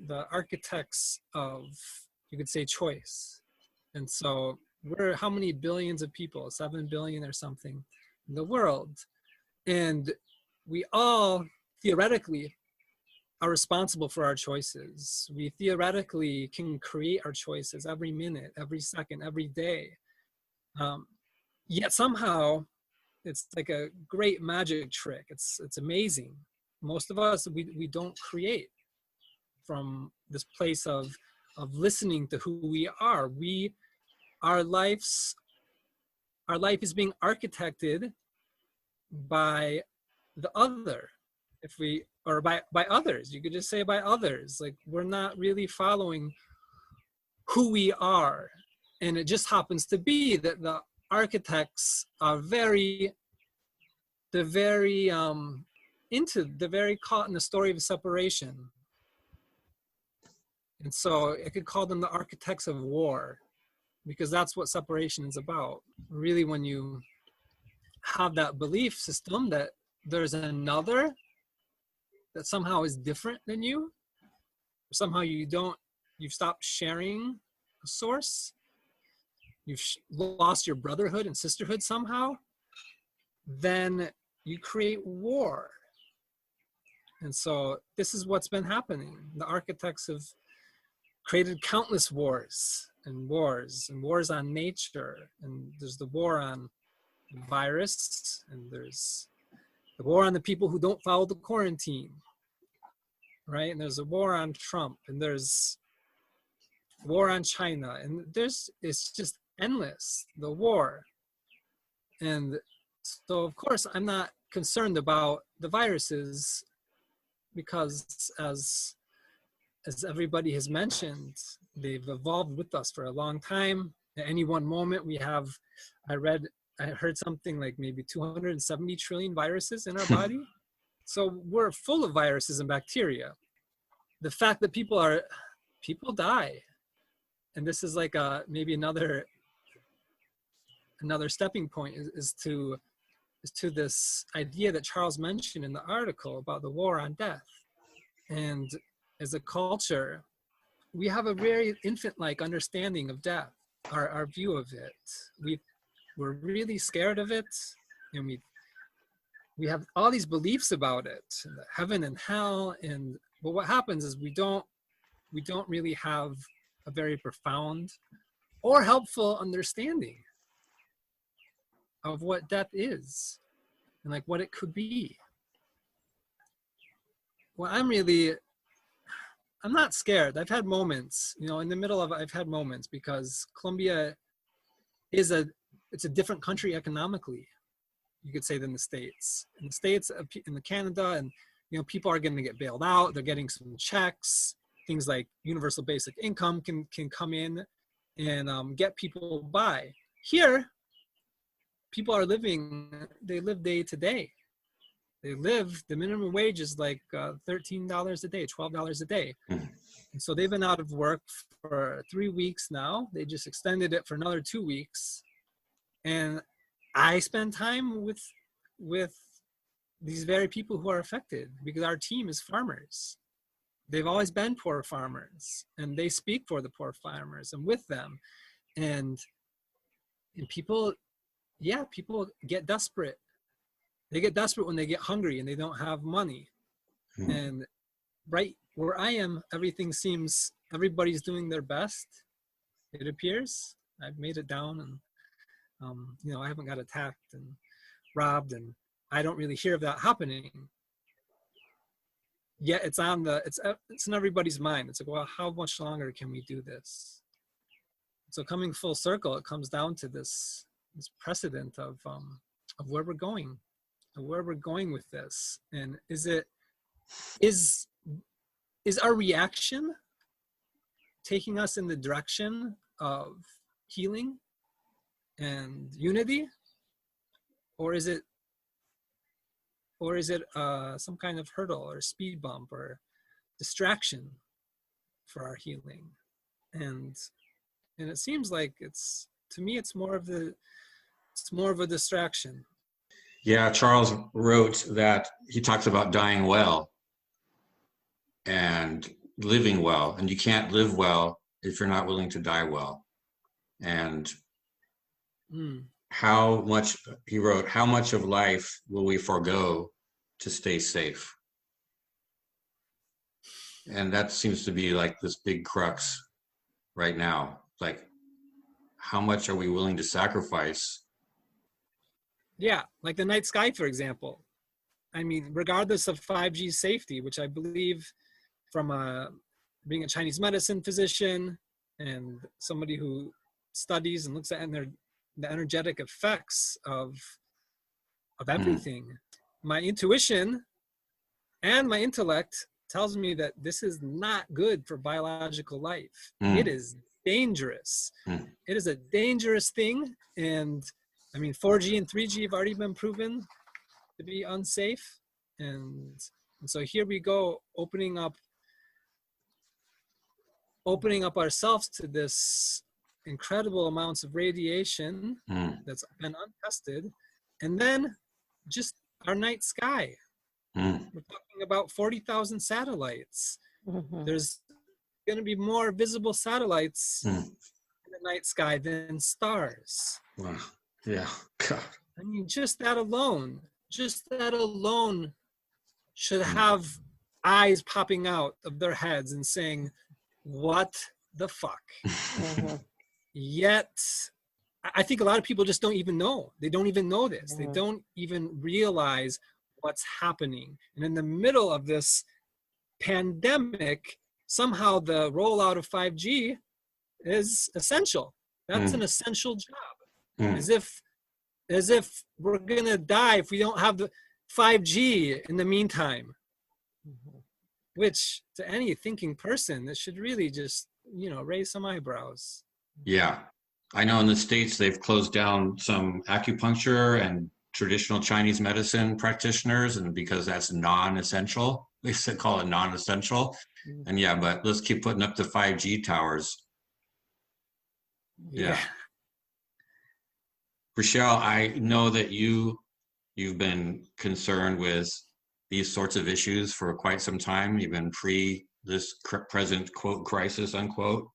of, you could say, choice. And so we're how many billions of people, 7 billion or something in the world. And we all theoretically are responsible for our choices. We theoretically can create our choices every minute, every second, every day. Yet somehow it's like a great magic trick. It's amazing. Most of us, we don't create from this place of listening to who we are. Our life is being architected by the other. Or by others, you could just say by others. Like, we're not really following who we are. And it just happens to be that the architects are very caught in the story of separation. And so I could call them the architects of war, because that's what separation is about. Really, when you have that belief system that there's another that somehow is different than you, or somehow you've stopped sharing a source, you've lost your brotherhood and sisterhood somehow, then you create war. And so this is what's been happening. The architects have created countless wars on nature, and there's the war on the virus, and there's the war on the people who don't follow the quarantine, right? And there's a war on Trump, and there's war on China, and it's just endless, the war. And so of course I'm not concerned about the viruses, because as everybody has mentioned, they've evolved with us for a long time. At any one moment I heard something like maybe 270 trillion viruses in our body. So we're full of viruses and bacteria. The fact that people die, and this is like maybe another stepping point is to this idea that Charles mentioned in the article about the war on death. And as a culture, we have a very infant-like understanding of death, our view of it. We're really scared of it, and we have all these beliefs about it, heaven and hell. But what happens is we don't really have a very profound or helpful understanding of what death is and like what it could be. Well, I'm not scared. I've had moments, in the middle of it, I've had moments, because Colombia it's a different country economically, you could say, than the States. In the States, in Canada, and people are going to get bailed out. They're getting some checks. Things like universal basic income can come in and get people by. Here, people are they live day to day. The minimum wage is like $13 a day, $12 a day. And so they've been out of work for 3 weeks now. They just extended it for another 2 weeks. And I spend time with these very people who are affected, because our team is farmers. They've always been poor farmers, and they speak for the poor farmers and with them. And people get desperate. They get desperate when they get hungry and they don't have money. And right where I am, everybody's doing their best. It appears. I've made it down, and I haven't got attacked and robbed, and I don't really hear of that happening. Yet it's in everybody's mind. It's like, well, how much longer can we do this? So coming full circle, it comes down to this precedent of where we're going, with this. And is our reaction taking us in the direction of healing and unity, or is it some kind of hurdle or speed bump or distraction for our healing? And it seems like to me it's more of a distraction. Yeah, Charles wrote that he talks about dying well and living well, and you can't live well if you're not willing to die well. And how much of life will we forego to stay safe? And that seems to be like this big crux right now. Like, how much are we willing to sacrifice? Yeah, like the night sky, for example. I mean, regardless of 5G safety, which I believe from being a Chinese medicine physician and somebody who studies and looks at the energetic effects of everything. My intuition and my intellect tells me that this is not good for biological life. It is dangerous. It is a dangerous thing. And I mean, 4G and 3G have already been proven to be unsafe. And so here we go, opening up ourselves to this incredible amounts of radiation that's been untested. And then just our night sky. We're talking about 40,000 satellites. There's going to be more visible satellites in the night sky than stars. Wow. Yeah. God. I mean, just that alone should have eyes popping out of their heads and saying, what the fuck? Yet, I think a lot of people just don't even know. They don't even know this. They don't even realize what's happening. And in the middle of this pandemic, somehow the rollout of 5G is essential. That's an essential job. As if we're gonna die if we don't have the 5G in the meantime. Which, to any thinking person, that should really just, raise some eyebrows. Yeah. I know in the States, they've closed down some acupuncture and traditional Chinese medicine practitioners, and because that's non-essential, they call it non-essential. And yeah, but let's keep putting up the 5G towers. Yeah. Rachelle, I know that you've been concerned with these sorts of issues for quite some time, even pre this present quote crisis unquote.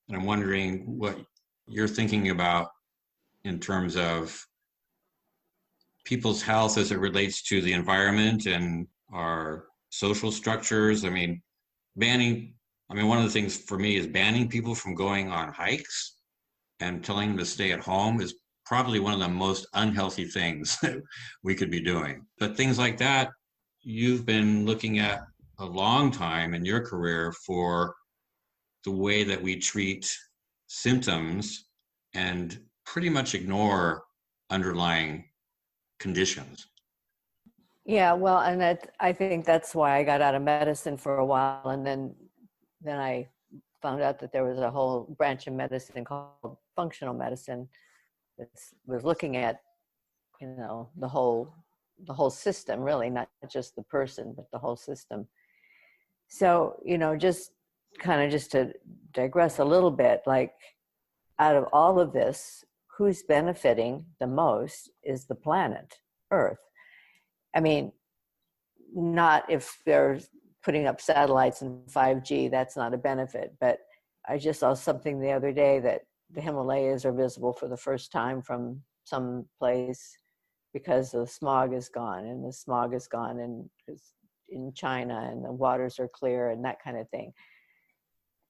And I'm wondering what you're thinking about in terms of people's health as it relates to the environment and our social structures. I mean, one of the things for me is banning people from going on hikes and telling them to stay at home is probably one of the most unhealthy things that we could be doing. But things like that, you've been looking at a long time in your career for the way that we treat symptoms and pretty much ignore underlying conditions. Yeah, well, and I think that's why I got out of medicine for a while, and then I found out that there was a whole branch of medicine called functional medicine that was looking at, the whole system, really, not just the person, but the whole system. So, just to digress a little bit, like, out of all of this, who's benefiting the most is the planet Earth. I mean, not if they're putting up satellites and 5G, that's not a benefit. But I just saw something the other day that the Himalayas are visible for the first time from some place because the smog is gone, and the smog is gone in China, and the waters are clear and that kind of thing.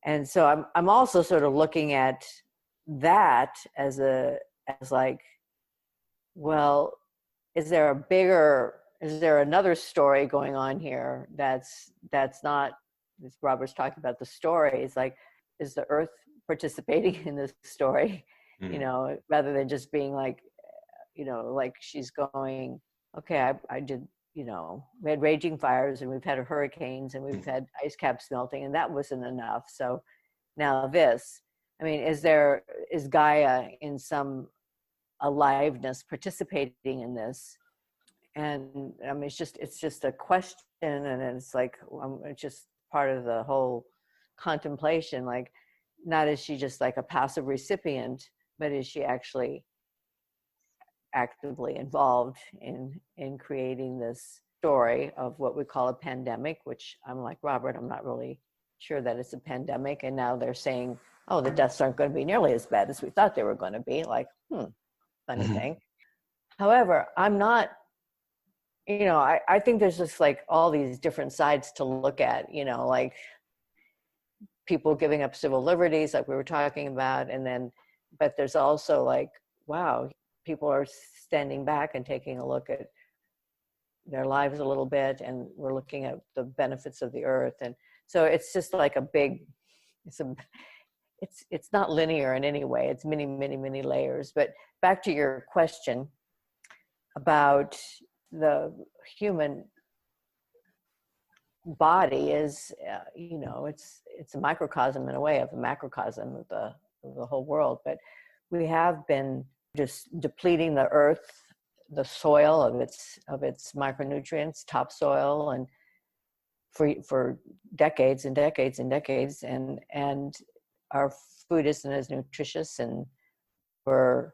And so I'm also sort of looking at that as like, well, is there another story going on here that's not, as Robert's talking about the story, it's like, is the earth participating in this story, you know, rather than just being like, you know, like she's going, okay, I did, you know, we had raging fires and we've had hurricanes and we've had ice caps melting, and that wasn't enough. So now this, I mean, is Gaia in some aliveness participating in this? And I mean, it's just a question, and it's like, it's just part of the whole contemplation. Like, not is she just like a passive recipient, but is she actually actively involved in creating this story of what we call a pandemic, which I'm like, Robert, I'm not really sure that it's a pandemic. And now they're saying, oh, the deaths aren't going to be nearly as bad as we thought they were going to be. Like, funny thing. However, I'm not, you know, I think there's just like all these different sides to look at, you know, like people giving up civil liberties, like we were talking about. And then, but there's also like, wow, people are standing back and taking a look at their lives a little bit, and we're looking at the benefits of the earth. And so it's just like a big, it's not linear in any way. It's many, many, many layers. But back to your question about the human body is, you know, it's a microcosm in a way of a macrocosm of the whole world. But we have been just depleting the earth, the soil of its micronutrients, topsoil, and for decades and decades and decades, and our food isn't as nutritious, and we're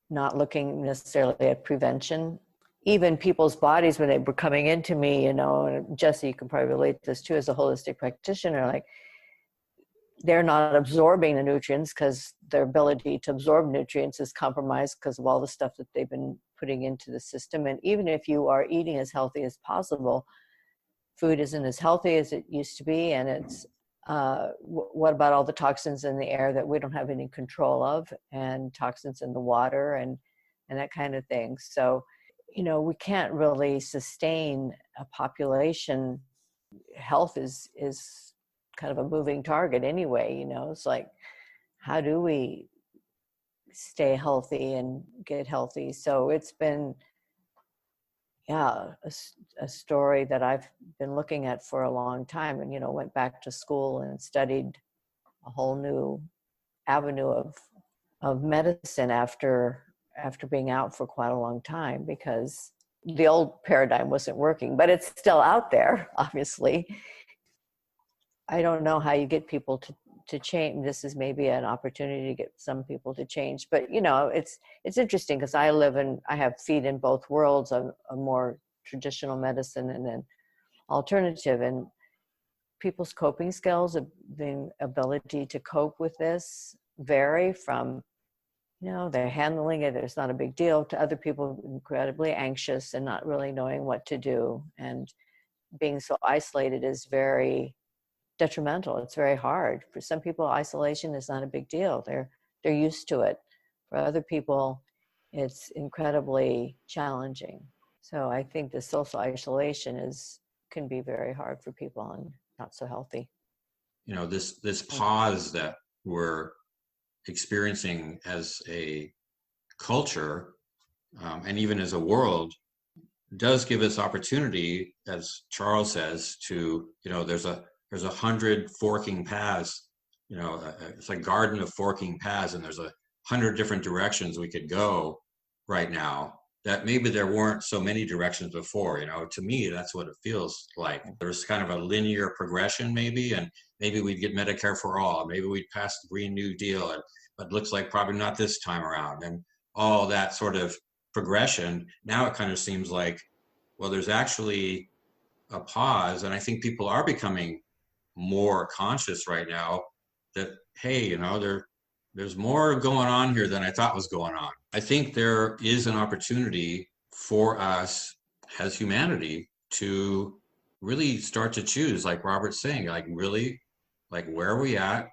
not looking necessarily at prevention. Even people's bodies, when they were coming into me, you know, and Jesse, you can probably relate to this too as a holistic practitioner, like they're not absorbing the nutrients because their ability to absorb nutrients is compromised because of all the stuff that they've been putting into the system. And even if you are eating as healthy as possible, food isn't as healthy as it used to be. And it's, what about all the toxins in the air that we don't have any control of, and toxins in the water and that kind of thing. So, you know, we can't really sustain a population. Health is kind of a moving target anyway, you know. It's like, how do we stay healthy and get healthy? So it's been, yeah, a story that I've been looking at for a long time, and, you know, went back to school and studied a whole new avenue of medicine after being out for quite a long time, because the old paradigm wasn't working, but it's still out there, obviously. I don't know how you get people to change. This is maybe an opportunity to get some people to change, but, you know, it's interesting because I have feet in both worlds, a more traditional medicine and then alternative, and people's coping skills, the ability to cope with this vary from, you know, they're handling it, it's not a big deal, to other people incredibly anxious and not really knowing what to do. And being so isolated is very detrimental. It's very hard. For some people, isolation is not a big deal. They're used to it. For other people, it's incredibly challenging. So I think the social isolation can be very hard for people and not so healthy. You know, this pause that we're experiencing as a culture, and even as a world, does give us opportunity, as Charles says, to, you know, there's 100 forking paths, you know, it's a garden of forking paths, and there's 100 different directions we could go right now that maybe there weren't so many directions before. You know, to me, that's what it feels like. There's kind of a linear progression maybe, and maybe we'd get Medicare for all, maybe we'd pass the Green New Deal, but looks like probably not this time around, and all that sort of progression. Now it kind of seems like, well, there's actually a pause, and I think people are becoming more conscious right now that, hey, you know, there's more going on here than I thought was going on. I think there is an opportunity for us as humanity to really start to choose, like Robert's saying, like really, like where are we at,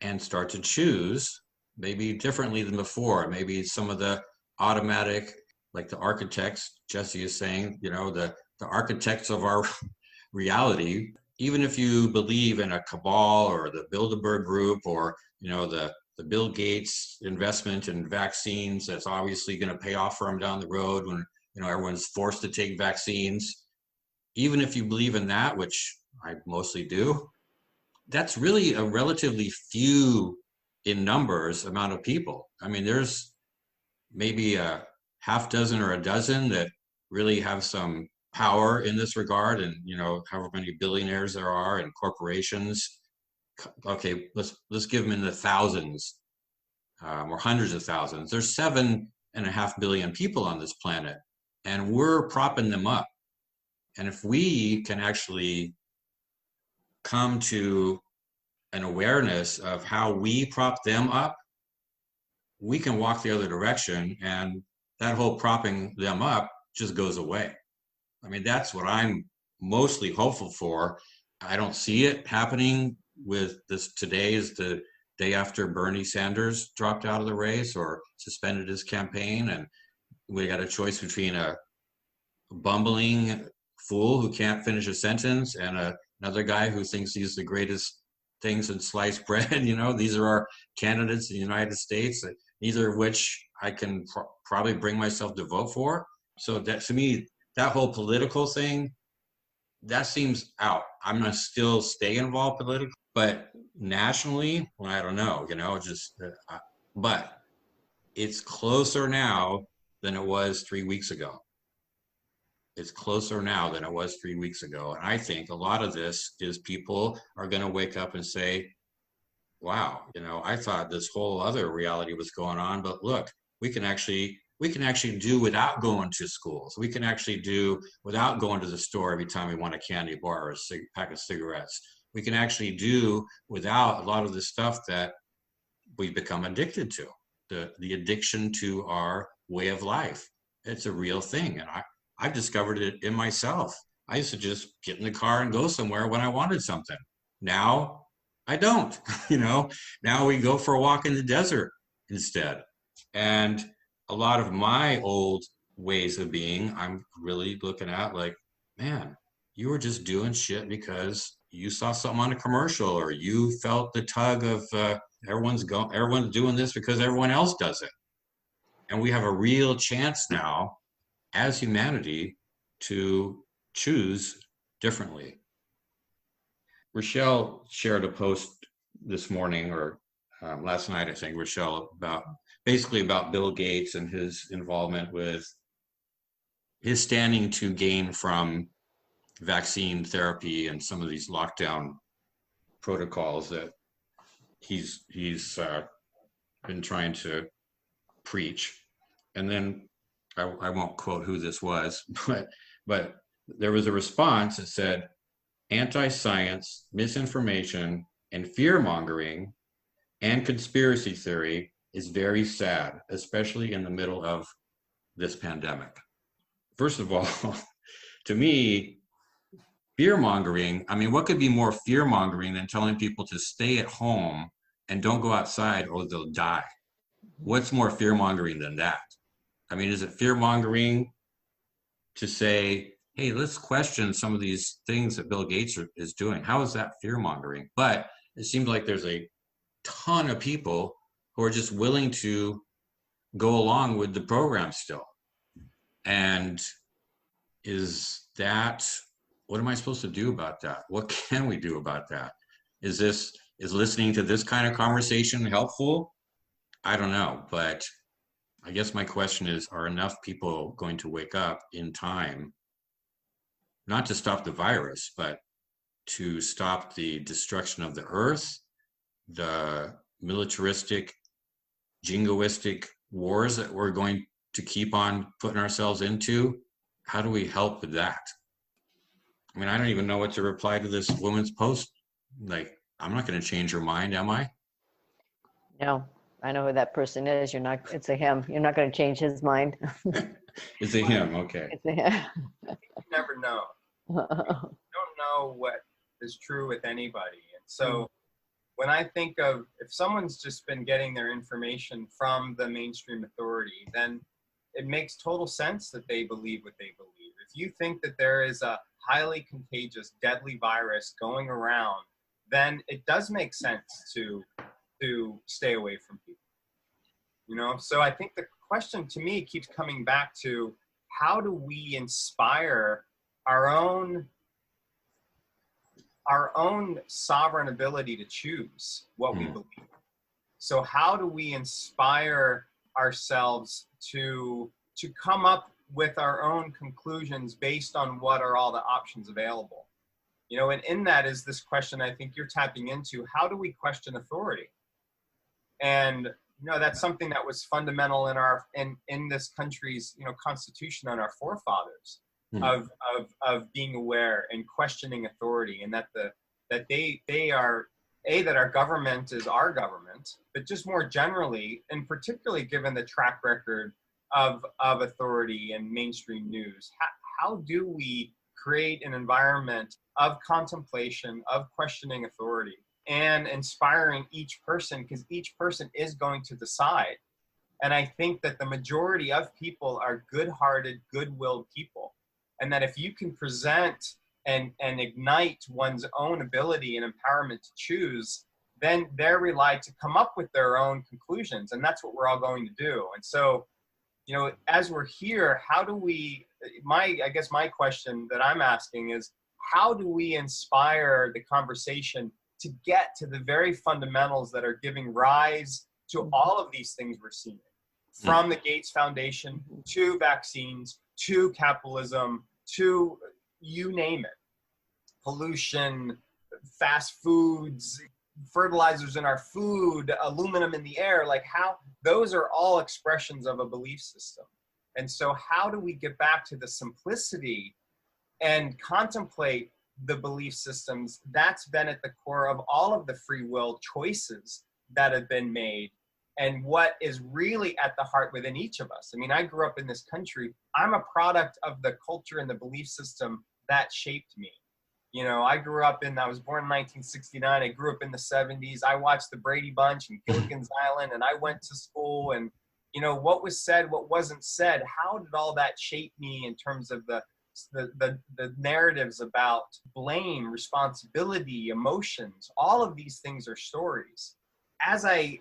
and start to choose maybe differently than before. Maybe some of the automatic, like the architects, Jesse is saying, you know, the architects of our reality, even if you believe in a cabal or the Bilderberg group or, you know, the Bill Gates investment in vaccines that's obviously going to pay off for them down the road when, you know, everyone's forced to take vaccines. Even if you believe in that, which I mostly do, that's really a relatively few in numbers amount of people. I mean, there's maybe a half dozen or a dozen that really have some power in this regard, and you know, however many billionaires there are and corporations. Okay, let's give them in the thousands or hundreds of thousands. There's 7.5 billion people on this planet, and we're propping them up. And if we can actually come to an awareness of how we prop them up, we can walk the other direction, and that whole propping them up just goes away. I mean, that's what I'm mostly hopeful for. I don't see it happening with this. Today is the day after Bernie Sanders dropped out of the race or suspended his campaign, and we got a choice between a bumbling fool who can't finish a sentence and another guy who thinks he's the greatest things in sliced bread. You know, these are our candidates in the United States, neither of which I can probably bring myself to vote for. So that, to me, that whole political thing, that seems out. I'm gonna still stay involved politically, but nationally, well, I don't know, you know, just, but it's closer now than it was 3 weeks ago. It's closer now than it was 3 weeks ago. And I think a lot of this is people are going to wake up and say, wow, you know, I thought this whole other reality was going on, but look, we can actually do without going to schools. We can actually do without going to the store every time we want a candy bar or a pack of cigarettes. We can actually do without a lot of the stuff that we've become addicted to, the addiction to our way of life. It's a real thing. And I've discovered it in myself. I used to just get in the car and go somewhere when I wanted something. Now I don't, you know, now we go for a walk in the desert instead. And a lot of my old ways of being, I'm really looking at like, man, you were just doing shit because you saw something on a commercial, or you felt the tug of everyone's doing this because everyone else does it. And we have a real chance now as humanity to choose differently. Rachelle shared a post this morning or last night, I think, Rachelle, about Bill Gates and his involvement with his standing to gain from vaccine therapy and some of these lockdown protocols that he's been trying to preach. And then I won't quote who this was, but there was a response that said, anti-science, misinformation, and fear-mongering and conspiracy theory is very sad, especially in the middle of this pandemic. First of all, to me, fear-mongering, I mean, what could be more fear-mongering than telling people to stay at home and don't go outside or they'll die? What's more fear-mongering than that? I mean, is it fear-mongering to say, hey, let's question some of these things that Bill Gates is doing? How is that fear-mongering? But it seems like there's a ton of people who are just willing to go along with the program still. And is that, what am I supposed to do about that? What can we do about that? Is listening to this kind of conversation helpful? I don't know, but I guess my question is, are enough people going to wake up in time, not to stop the virus, but to stop the destruction of the earth, the militaristic, jingoistic wars that we're going to keep on putting ourselves into? How do we help with that? I mean, I don't even know what to reply to this woman's post. Like, I'm not going to change her mind, am I? No, I know who that person is. It's a him. You're not going to change his mind. It's a him. Okay. It's a him. You never know. You don't know what is true with anybody. And so when I think of, if someone's just been getting their information from the mainstream authority, then it makes total sense that they believe what they believe. If you think that there is a highly contagious, deadly virus going around, then it does make sense to stay away from people. You know, so I think the question to me keeps coming back to, how do we inspire our own sovereign ability to choose what we believe? So how do we inspire ourselves to come up with our own conclusions based on what are all the options available? You know, and in that is this question I think you're tapping into: how do we question authority? And you know, that's something that was fundamental in this country's, you know, constitution, on our forefathers, of being aware and questioning authority, and that they are that our government is our government, but just more generally, and particularly given the track record of authority and mainstream news, how do we create an environment of contemplation, of questioning authority, and inspiring each person, because each person is going to decide. And I think that the majority of people are good-hearted, good-willed people. And that if you can present and ignite one's own ability and empowerment to choose, then they're relied to come up with their own conclusions. And that's what we're all going to do. And so, you know, as we're here, how do we, I guess my question that I'm asking is, how do we inspire the conversation to get to the very fundamentals that are giving rise to all of these things we're seeing, from the Gates Foundation to vaccines, to capitalism, to you name it, pollution, fast foods, fertilizers in our food, aluminum in the air, like how those are all expressions of a belief system. And so how do we get back to the simplicity and contemplate the belief systems that's been at the core of all of the free will choices that have been made, and what is really at the heart within each of us? I mean, I grew up in this country. I'm a product of the culture and the belief system that shaped me. You know, I was born in 1969. I grew up in the 70s. I watched the Brady Bunch and Gilligan's Island, and I went to school, and, you know, what was said, what wasn't said, how did all that shape me in terms of the narratives about blame, responsibility, emotions? All of these things are stories. As I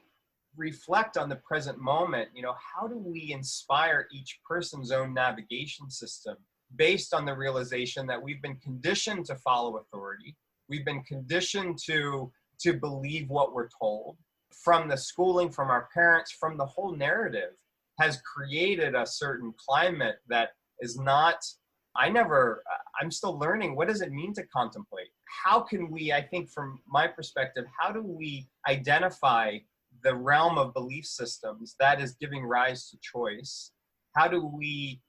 reflect on the present moment, you know, how do we inspire each person's own navigation system based on the realization that we've been conditioned to follow authority? We've been conditioned to believe what we're told. From the schooling, from our parents, from the whole narrative has created a certain climate that is not, I'm still learning, what does it mean to contemplate? How can we, I think from my perspective, how do we identify the realm of belief systems that is giving rise to choice? How do we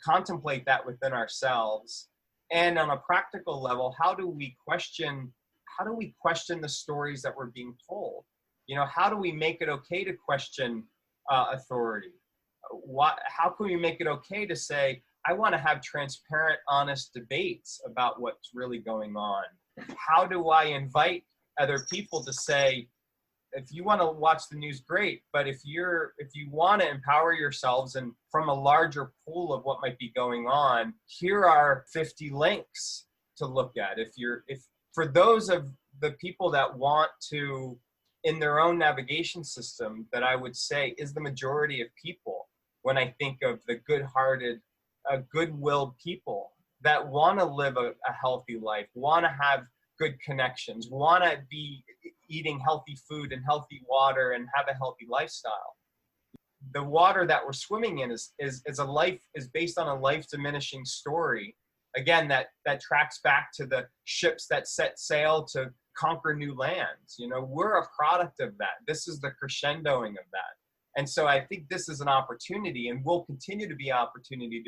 contemplate that within ourselves? And on a practical level, how do we question the stories that we're being told? You know, how do we make it okay to question authority? How can we make it okay to say, I want to have transparent, honest debates about what's really going on? How do I invite other people to say, if you want to watch the news, great, but if you want to empower yourselves and from a larger pool of what might be going on, here are 50 links to look at. If for those of the people that want to, in their own navigation system, that I would say is the majority of people, when I think of the good-hearted, good-willed people that want to live a healthy life, want to have good connections, want to be eating healthy food and healthy water and have a healthy lifestyle. The water that we're swimming in is based on a life diminishing story. Again, that tracks back to the ships that set sail to conquer new lands. You know, we're a product of that. This is the crescendoing of that. And so I think this is an opportunity, and will continue to be an opportunity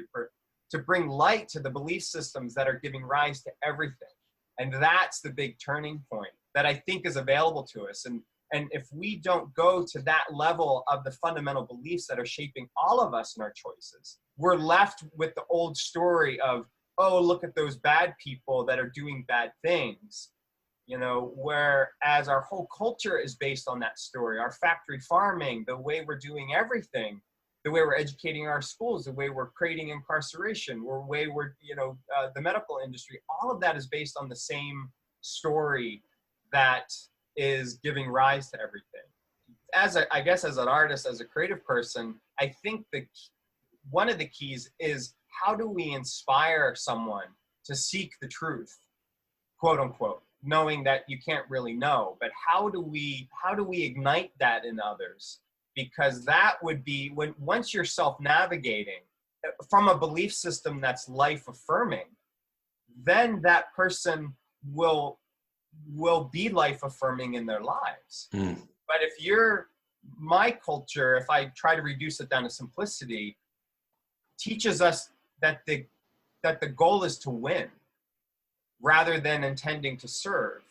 to bring light to the belief systems that are giving rise to everything. And that's the big turning point that I think is available to us. And And if we don't go to that level of the fundamental beliefs that are shaping all of us in our choices, we're left with the old story of, oh, look at those bad people that are doing bad things. You know, whereas our whole culture is based on that story, our factory farming, the way we're doing everything, the way we're educating our schools, the way we're creating incarceration, the way we're, the medical industry, all of that is based on the same story that is giving rise to everything. I guess as an artist, as a creative person, I think one of the keys is, how do we inspire someone to seek the truth, quote unquote, knowing that you can't really know, but how do we ignite that in others? Because that would be once you're self-navigating from a belief system that's life-affirming, then that person will be life-affirming in their lives. But my culture, if I try to reduce it down to simplicity, teaches us that the goal is to win rather than intending to serve.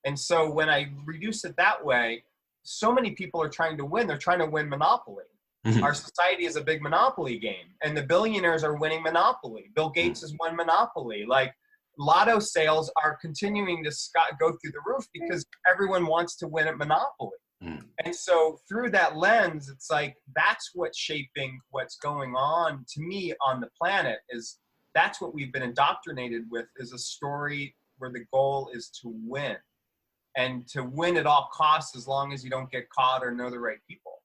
And so when I reduce it that way, so many people are trying to win. They're trying to win Monopoly. Our society is a big Monopoly game, and the billionaires are winning Monopoly. Bill Gates has won Monopoly. Like, lotto sales are continuing to go through the roof because everyone wants to win at Monopoly. And so through that lens, it's like, that's what's shaping what's going on to me on the planet. Is that's what we've been indoctrinated with, is a story where the goal is to win, and to win at all costs, as long as you don't get caught or know the right people.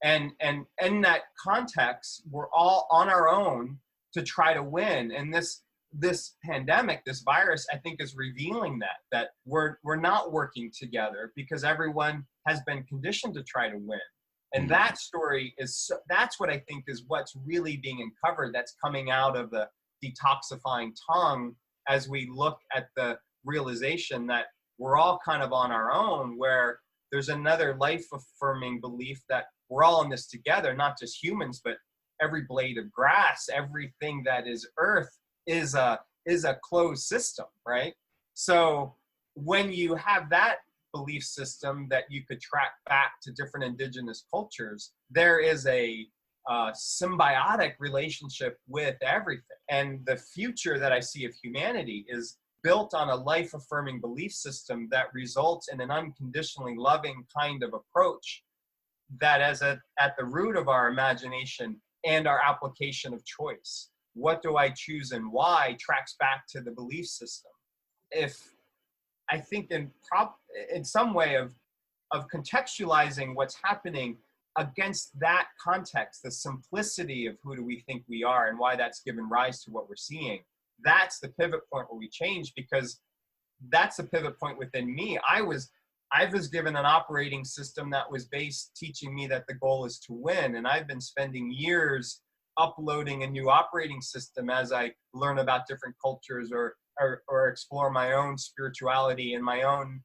And in that context, we're all on our own to try to win. And this pandemic, this virus, I think is revealing that we're not working together because everyone has been conditioned to try to win. And that story that's what I think is what's really being uncovered, that's coming out of the detoxifying tongue, as we look at the realization that we're all kind of on our own, where there's another life-affirming belief that we're all in this together, not just humans, but every blade of grass, everything that is earth is a closed system, right? So when you have that belief system that you could track back to different indigenous cultures, there is a symbiotic relationship with everything. And the future that I see of humanity is built on a life-affirming belief system that results in an unconditionally loving kind of approach that is at the root of our imagination and our application of choice. What do I choose and why tracks back to the belief system. If I think in some way of contextualizing what's happening against that context, the simplicity of who do we think we are and why that's given rise to what we're seeing, that's the pivot point where we change, because that's the pivot point within me. I was given an operating system that was teaching me that the goal is to win. And I've been spending years uploading a new operating system as I learn about different cultures or explore my own spirituality and my own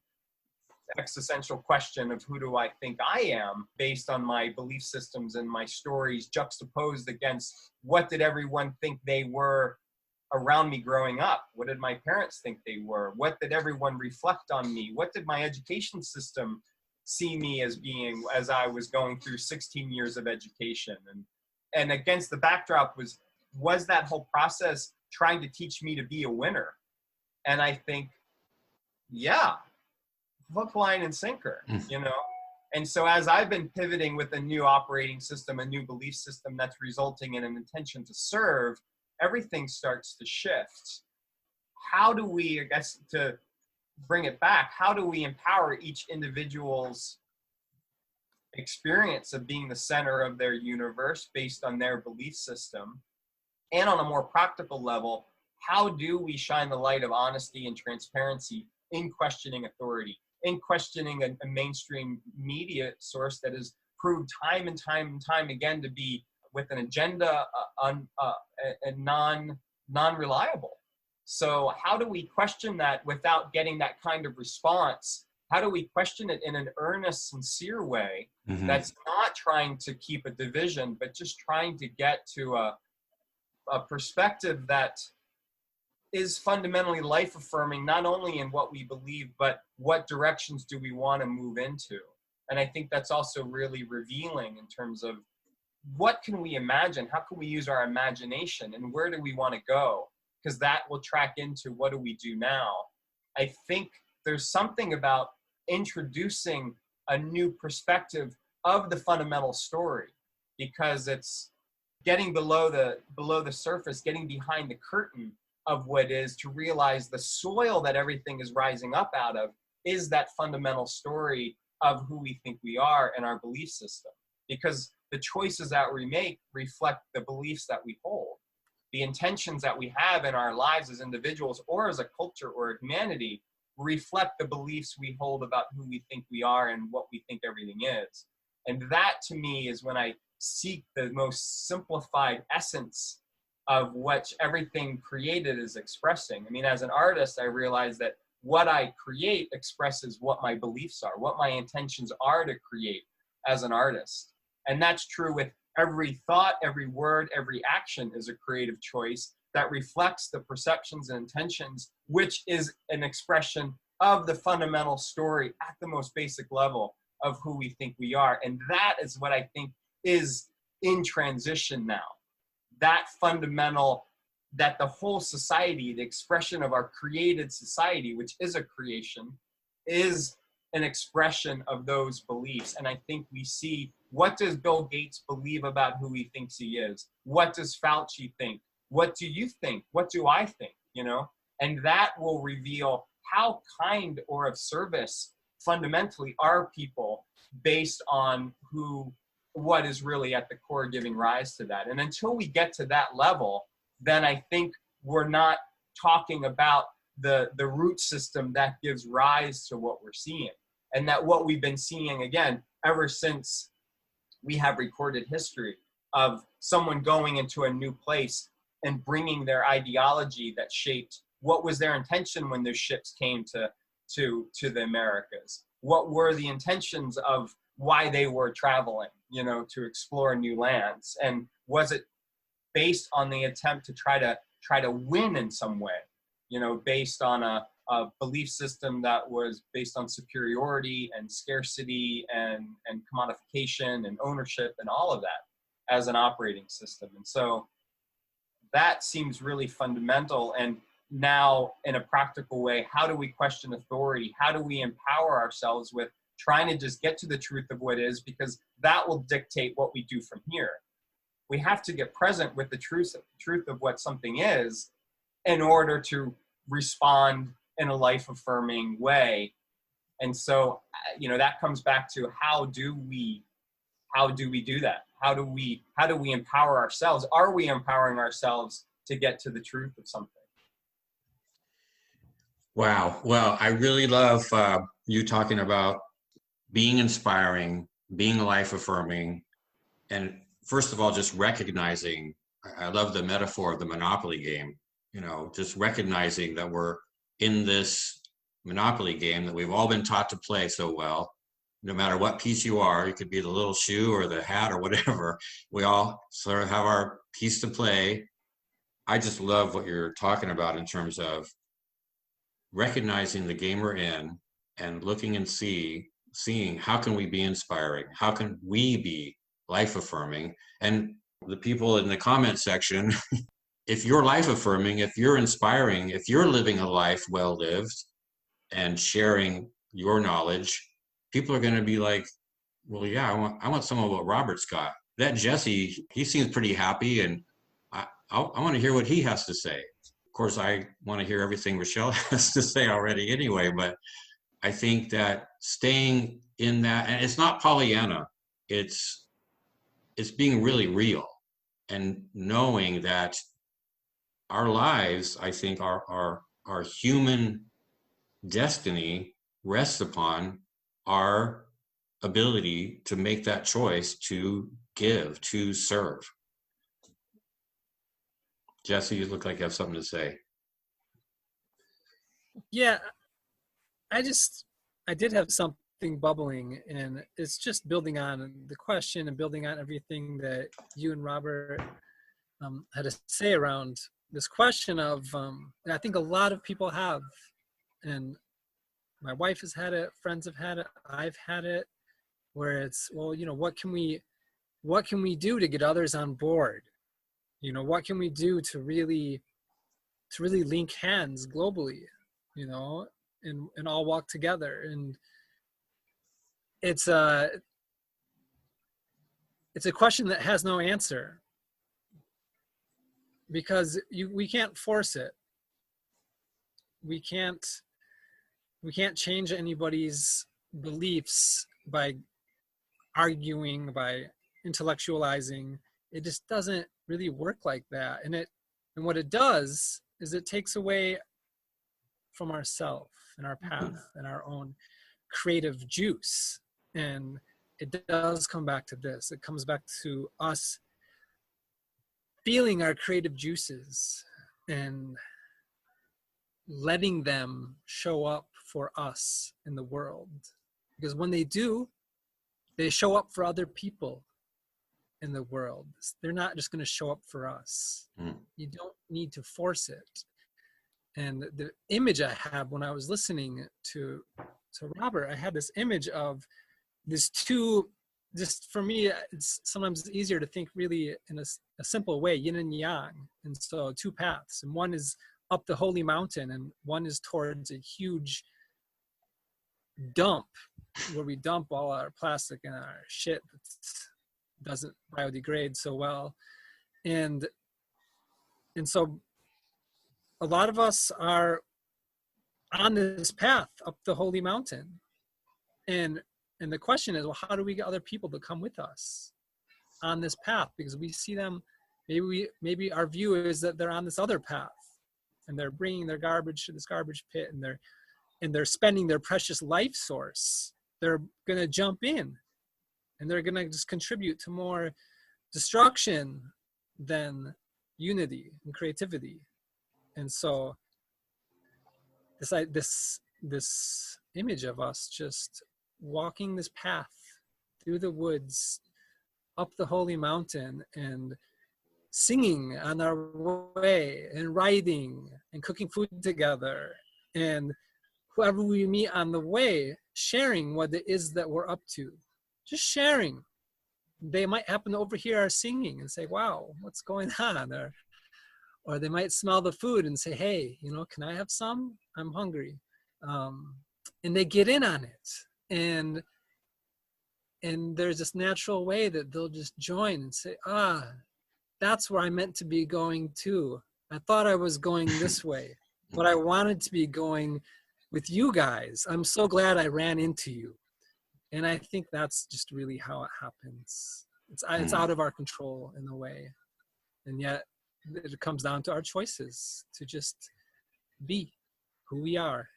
existential question of who do I think I am, based on my belief systems and my stories juxtaposed against what did everyone think they were around me growing up. What did my parents think they were? What did everyone reflect on me? What did my education system see me as being as I was going through 16 years of education? And against the backdrop was that whole process trying to teach me to be a winner? And I think, yeah, hook, line, and sinker, you know? And so as I've been pivoting with a new operating system, a new belief system that's resulting in an intention to serve, everything starts to shift. How do we, I guess, to bring it back, how do we empower each individual's experience of being the center of their universe based on their belief system? And on a more practical level, how do we shine the light of honesty and transparency in questioning authority, in questioning a mainstream media source that is proved time and time again to be with an agenda and non-reliable? So how do we question that without getting that kind of response? How do we question it in an earnest, sincere way that's not trying to keep a division, but just trying to get to a perspective that is fundamentally life-affirming, not only in what we believe, but what directions do we want to move into? And I think that's also really revealing in terms of what can we imagine? How can we use our imagination, and where do we want to go? Because that will track into what do we do now. I think there's something about introducing a new perspective of the fundamental story, because it's getting below the surface, getting behind the curtain of what is, to realize the soil that everything is rising up out of is that fundamental story of who we think we are and our belief system. Because the choices that we make reflect the beliefs that we hold. The intentions that we have in our lives as individuals or as a culture or a humanity reflect the beliefs we hold about who we think we are and what we think everything is. And that, to me, is when I seek the most simplified essence of what everything created is expressing. I mean, as an artist, I realize that what I create expresses what my beliefs are, what my intentions are to create as an artist. And that's true with every thought, every word, every action is a creative choice that reflects the perceptions and intentions, which is an expression of the fundamental story at the most basic level of who we think we are. And that is what I think is in transition now. That fundamental, that the whole society, the expression of our created society, which is a creation, is an expression of those beliefs. And I think we see, what does Bill Gates believe about who he thinks he is? What does Fauci think? What do you think? What do I think? You know, and that will reveal how kind or of service fundamentally are people based on what is really at the core giving rise to that. And until we get to that level, then I think we're not talking about the root system that gives rise to what we're seeing. And that what we've been seeing, again, ever since we have recorded history of someone going into a new place and bringing their ideology that shaped what was their intention when those ships came to the Americas. What were the intentions of why they were traveling, you know, to explore new lands? And was it based on the attempt to try to win in some way, you know, based on a belief system that was based on superiority and scarcity and commodification and ownership and all of that as an operating system? And so that seems really fundamental. And now, in a practical way, how do we question authority? How do we empower ourselves with trying to just get to the truth of what is? Because that will dictate what we do from here. We have to get present with the truth of what something is in order to respond in a life-affirming way. And so, you know, that comes back to how do we do that? How do we empower ourselves? Are we empowering ourselves to get to the truth of something? Wow. Well, I really love you talking about being inspiring, being life affirming, and first of all, just recognizing, I love the metaphor of the Monopoly game, you know, just recognizing that we're in this Monopoly game that we've all been taught to play so well. No matter what piece you are, you could be the little shoe or the hat or whatever, we all sort of have our piece to play. I just love what you're talking about in terms of recognizing the game we're in and looking and seeing how can we be inspiring? How can we be life affirming? And the people in the comment section, if you're life affirming, if you're inspiring, if you're living a life well lived and sharing your knowledge, people are going to be like, well, yeah, I want some of what Robert's got. That Jesse, he seems pretty happy, and I want to hear what he has to say. Of course, I want to hear everything Rachelle has to say already anyway, but I think that staying in that, and it's not Pollyanna, it's being really real and knowing that our lives, I think our human destiny rests upon our ability to make that choice to give, to serve. Jesse, you look like you have something to say. Yeah, I did have something bubbling, and it's just building on the question and building on everything that you and Robert had to say around this question of, I think a lot of people have, and my wife has had it, friends have had it, I've had it, where it's, well, what can we do to get others on board? What can we do to really link hands globally, and all walk together? And it's a question that has no answer, because we can't force it. We can't change anybody's beliefs by arguing, by intellectualizing. It just doesn't really work like that. And what it does is it takes away from ourself and our path and our own creative juice. And it does come back to this. It comes back to us feeling our creative juices and letting them show up for us in the world. Because when they do, they show up for other people in the world. They're not just going to show up for us. You don't need to force it. And the image I have when I was listening to Robert, I had this image of these two, just for me, it's sometimes easier to think really in a simple way, yin and yang. And so two paths, and one is up the holy mountain, and one is towards a huge dump where we dump all our plastic and our shit that doesn't biodegrade so well. And so a lot of us are on this path up the holy mountain. And the question is, well, how do we get other people to come with us on this path? Because we see them, maybe our view is that they're on this other path, and they're bringing their garbage to this garbage pit, and they're spending their precious life source. They're going to jump in, and they're going to just contribute to more destruction than unity and creativity. And so this image of us just walking this path through the woods, up the holy mountain, and singing on our way, and writing, and cooking food together, and whoever we meet on the way, sharing what it is that we're up to. Just sharing. They might happen to overhear our singing and say, wow, what's going on? Or they might smell the food and say, hey, can I have some? I'm hungry. And they get in on it. And there's this natural way that they'll just join and say, that's where I meant to be going too. I thought I was going this way, but I wanted to be going with you guys. I'm so glad I ran into you. And I think that's just really how it happens. It's out of our control in a way. And yet it comes down to our choices to just be who we are.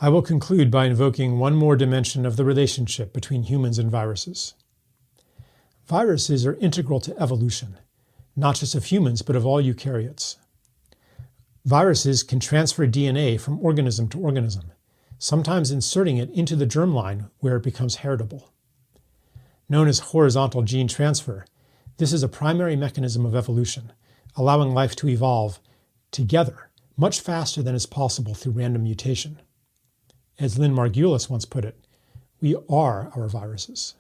I will conclude by invoking one more dimension of the relationship between humans and viruses. Viruses are integral to evolution, not just of humans, but of all eukaryotes. Viruses can transfer DNA from organism to organism, sometimes inserting it into the germline where it becomes heritable. Known as horizontal gene transfer, this is a primary mechanism of evolution, allowing life to evolve together much faster than is possible through random mutation. As Lynn Margulis once put it, we are our viruses.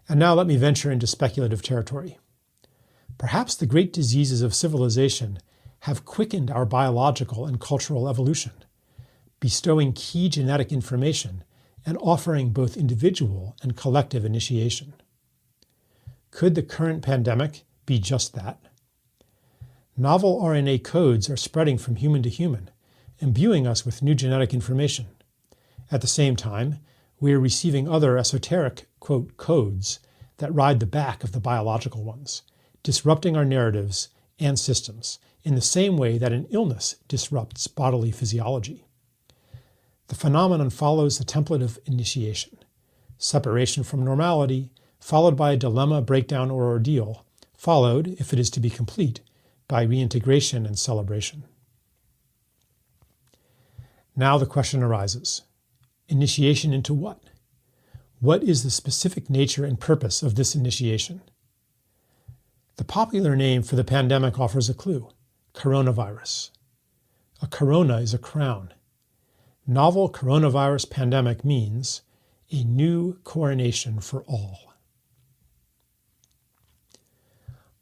And now let me venture into speculative territory. Perhaps the great diseases of civilization have quickened our biological and cultural evolution, bestowing key genetic information and offering both individual and collective initiation. Could the current pandemic be just that? Novel RNA codes are spreading from human to human, imbuing us with new genetic information. At the same time, we are receiving other esoteric, quote, codes that ride the back of the biological ones, disrupting our narratives and systems in the same way that an illness disrupts bodily physiology. The phenomenon follows the template of initiation: separation from normality, followed by a dilemma, breakdown, or ordeal, followed, if it is to be complete, by reintegration and celebration. Now the question arises: initiation into what? What is the specific nature and purpose of this initiation? The popular name for the pandemic offers a clue: coronavirus. A corona is a crown. Novel coronavirus pandemic means a new coronation for all.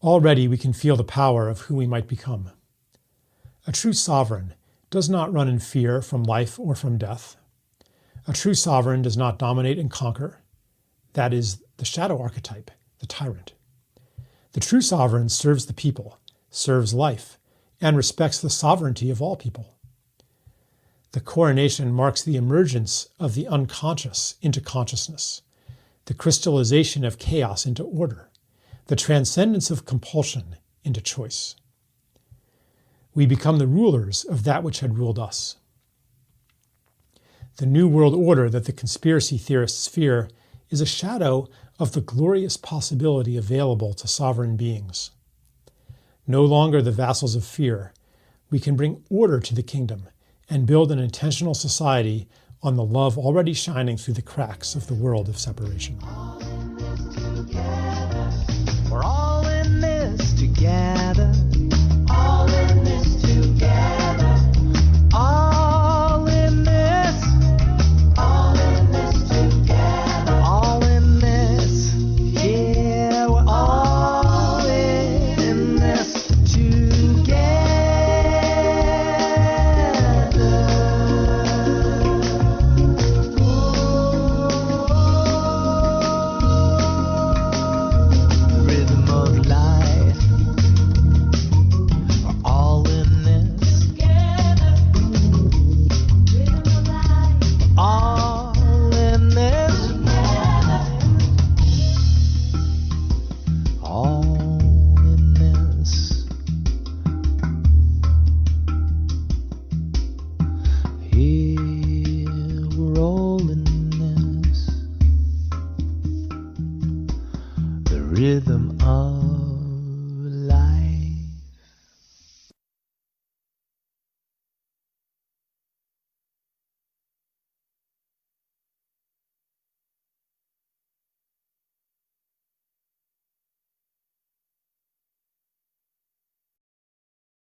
Already we can feel the power of who we might become. A true sovereign does not run in fear from life or from death. A true sovereign does not dominate and conquer. That is the shadow archetype, the tyrant. The true sovereign serves the people, serves life, and respects the sovereignty of all people. The coronation marks the emergence of the unconscious into consciousness, the crystallization of chaos into order, the transcendence of compulsion into choice. We become the rulers of that which had ruled us. The new world order that the conspiracy theorists fear is a shadow of the glorious possibility available to sovereign beings. No longer the vassals of fear, we can bring order to the kingdom and build an intentional society on the love already shining through the cracks of the world of separation.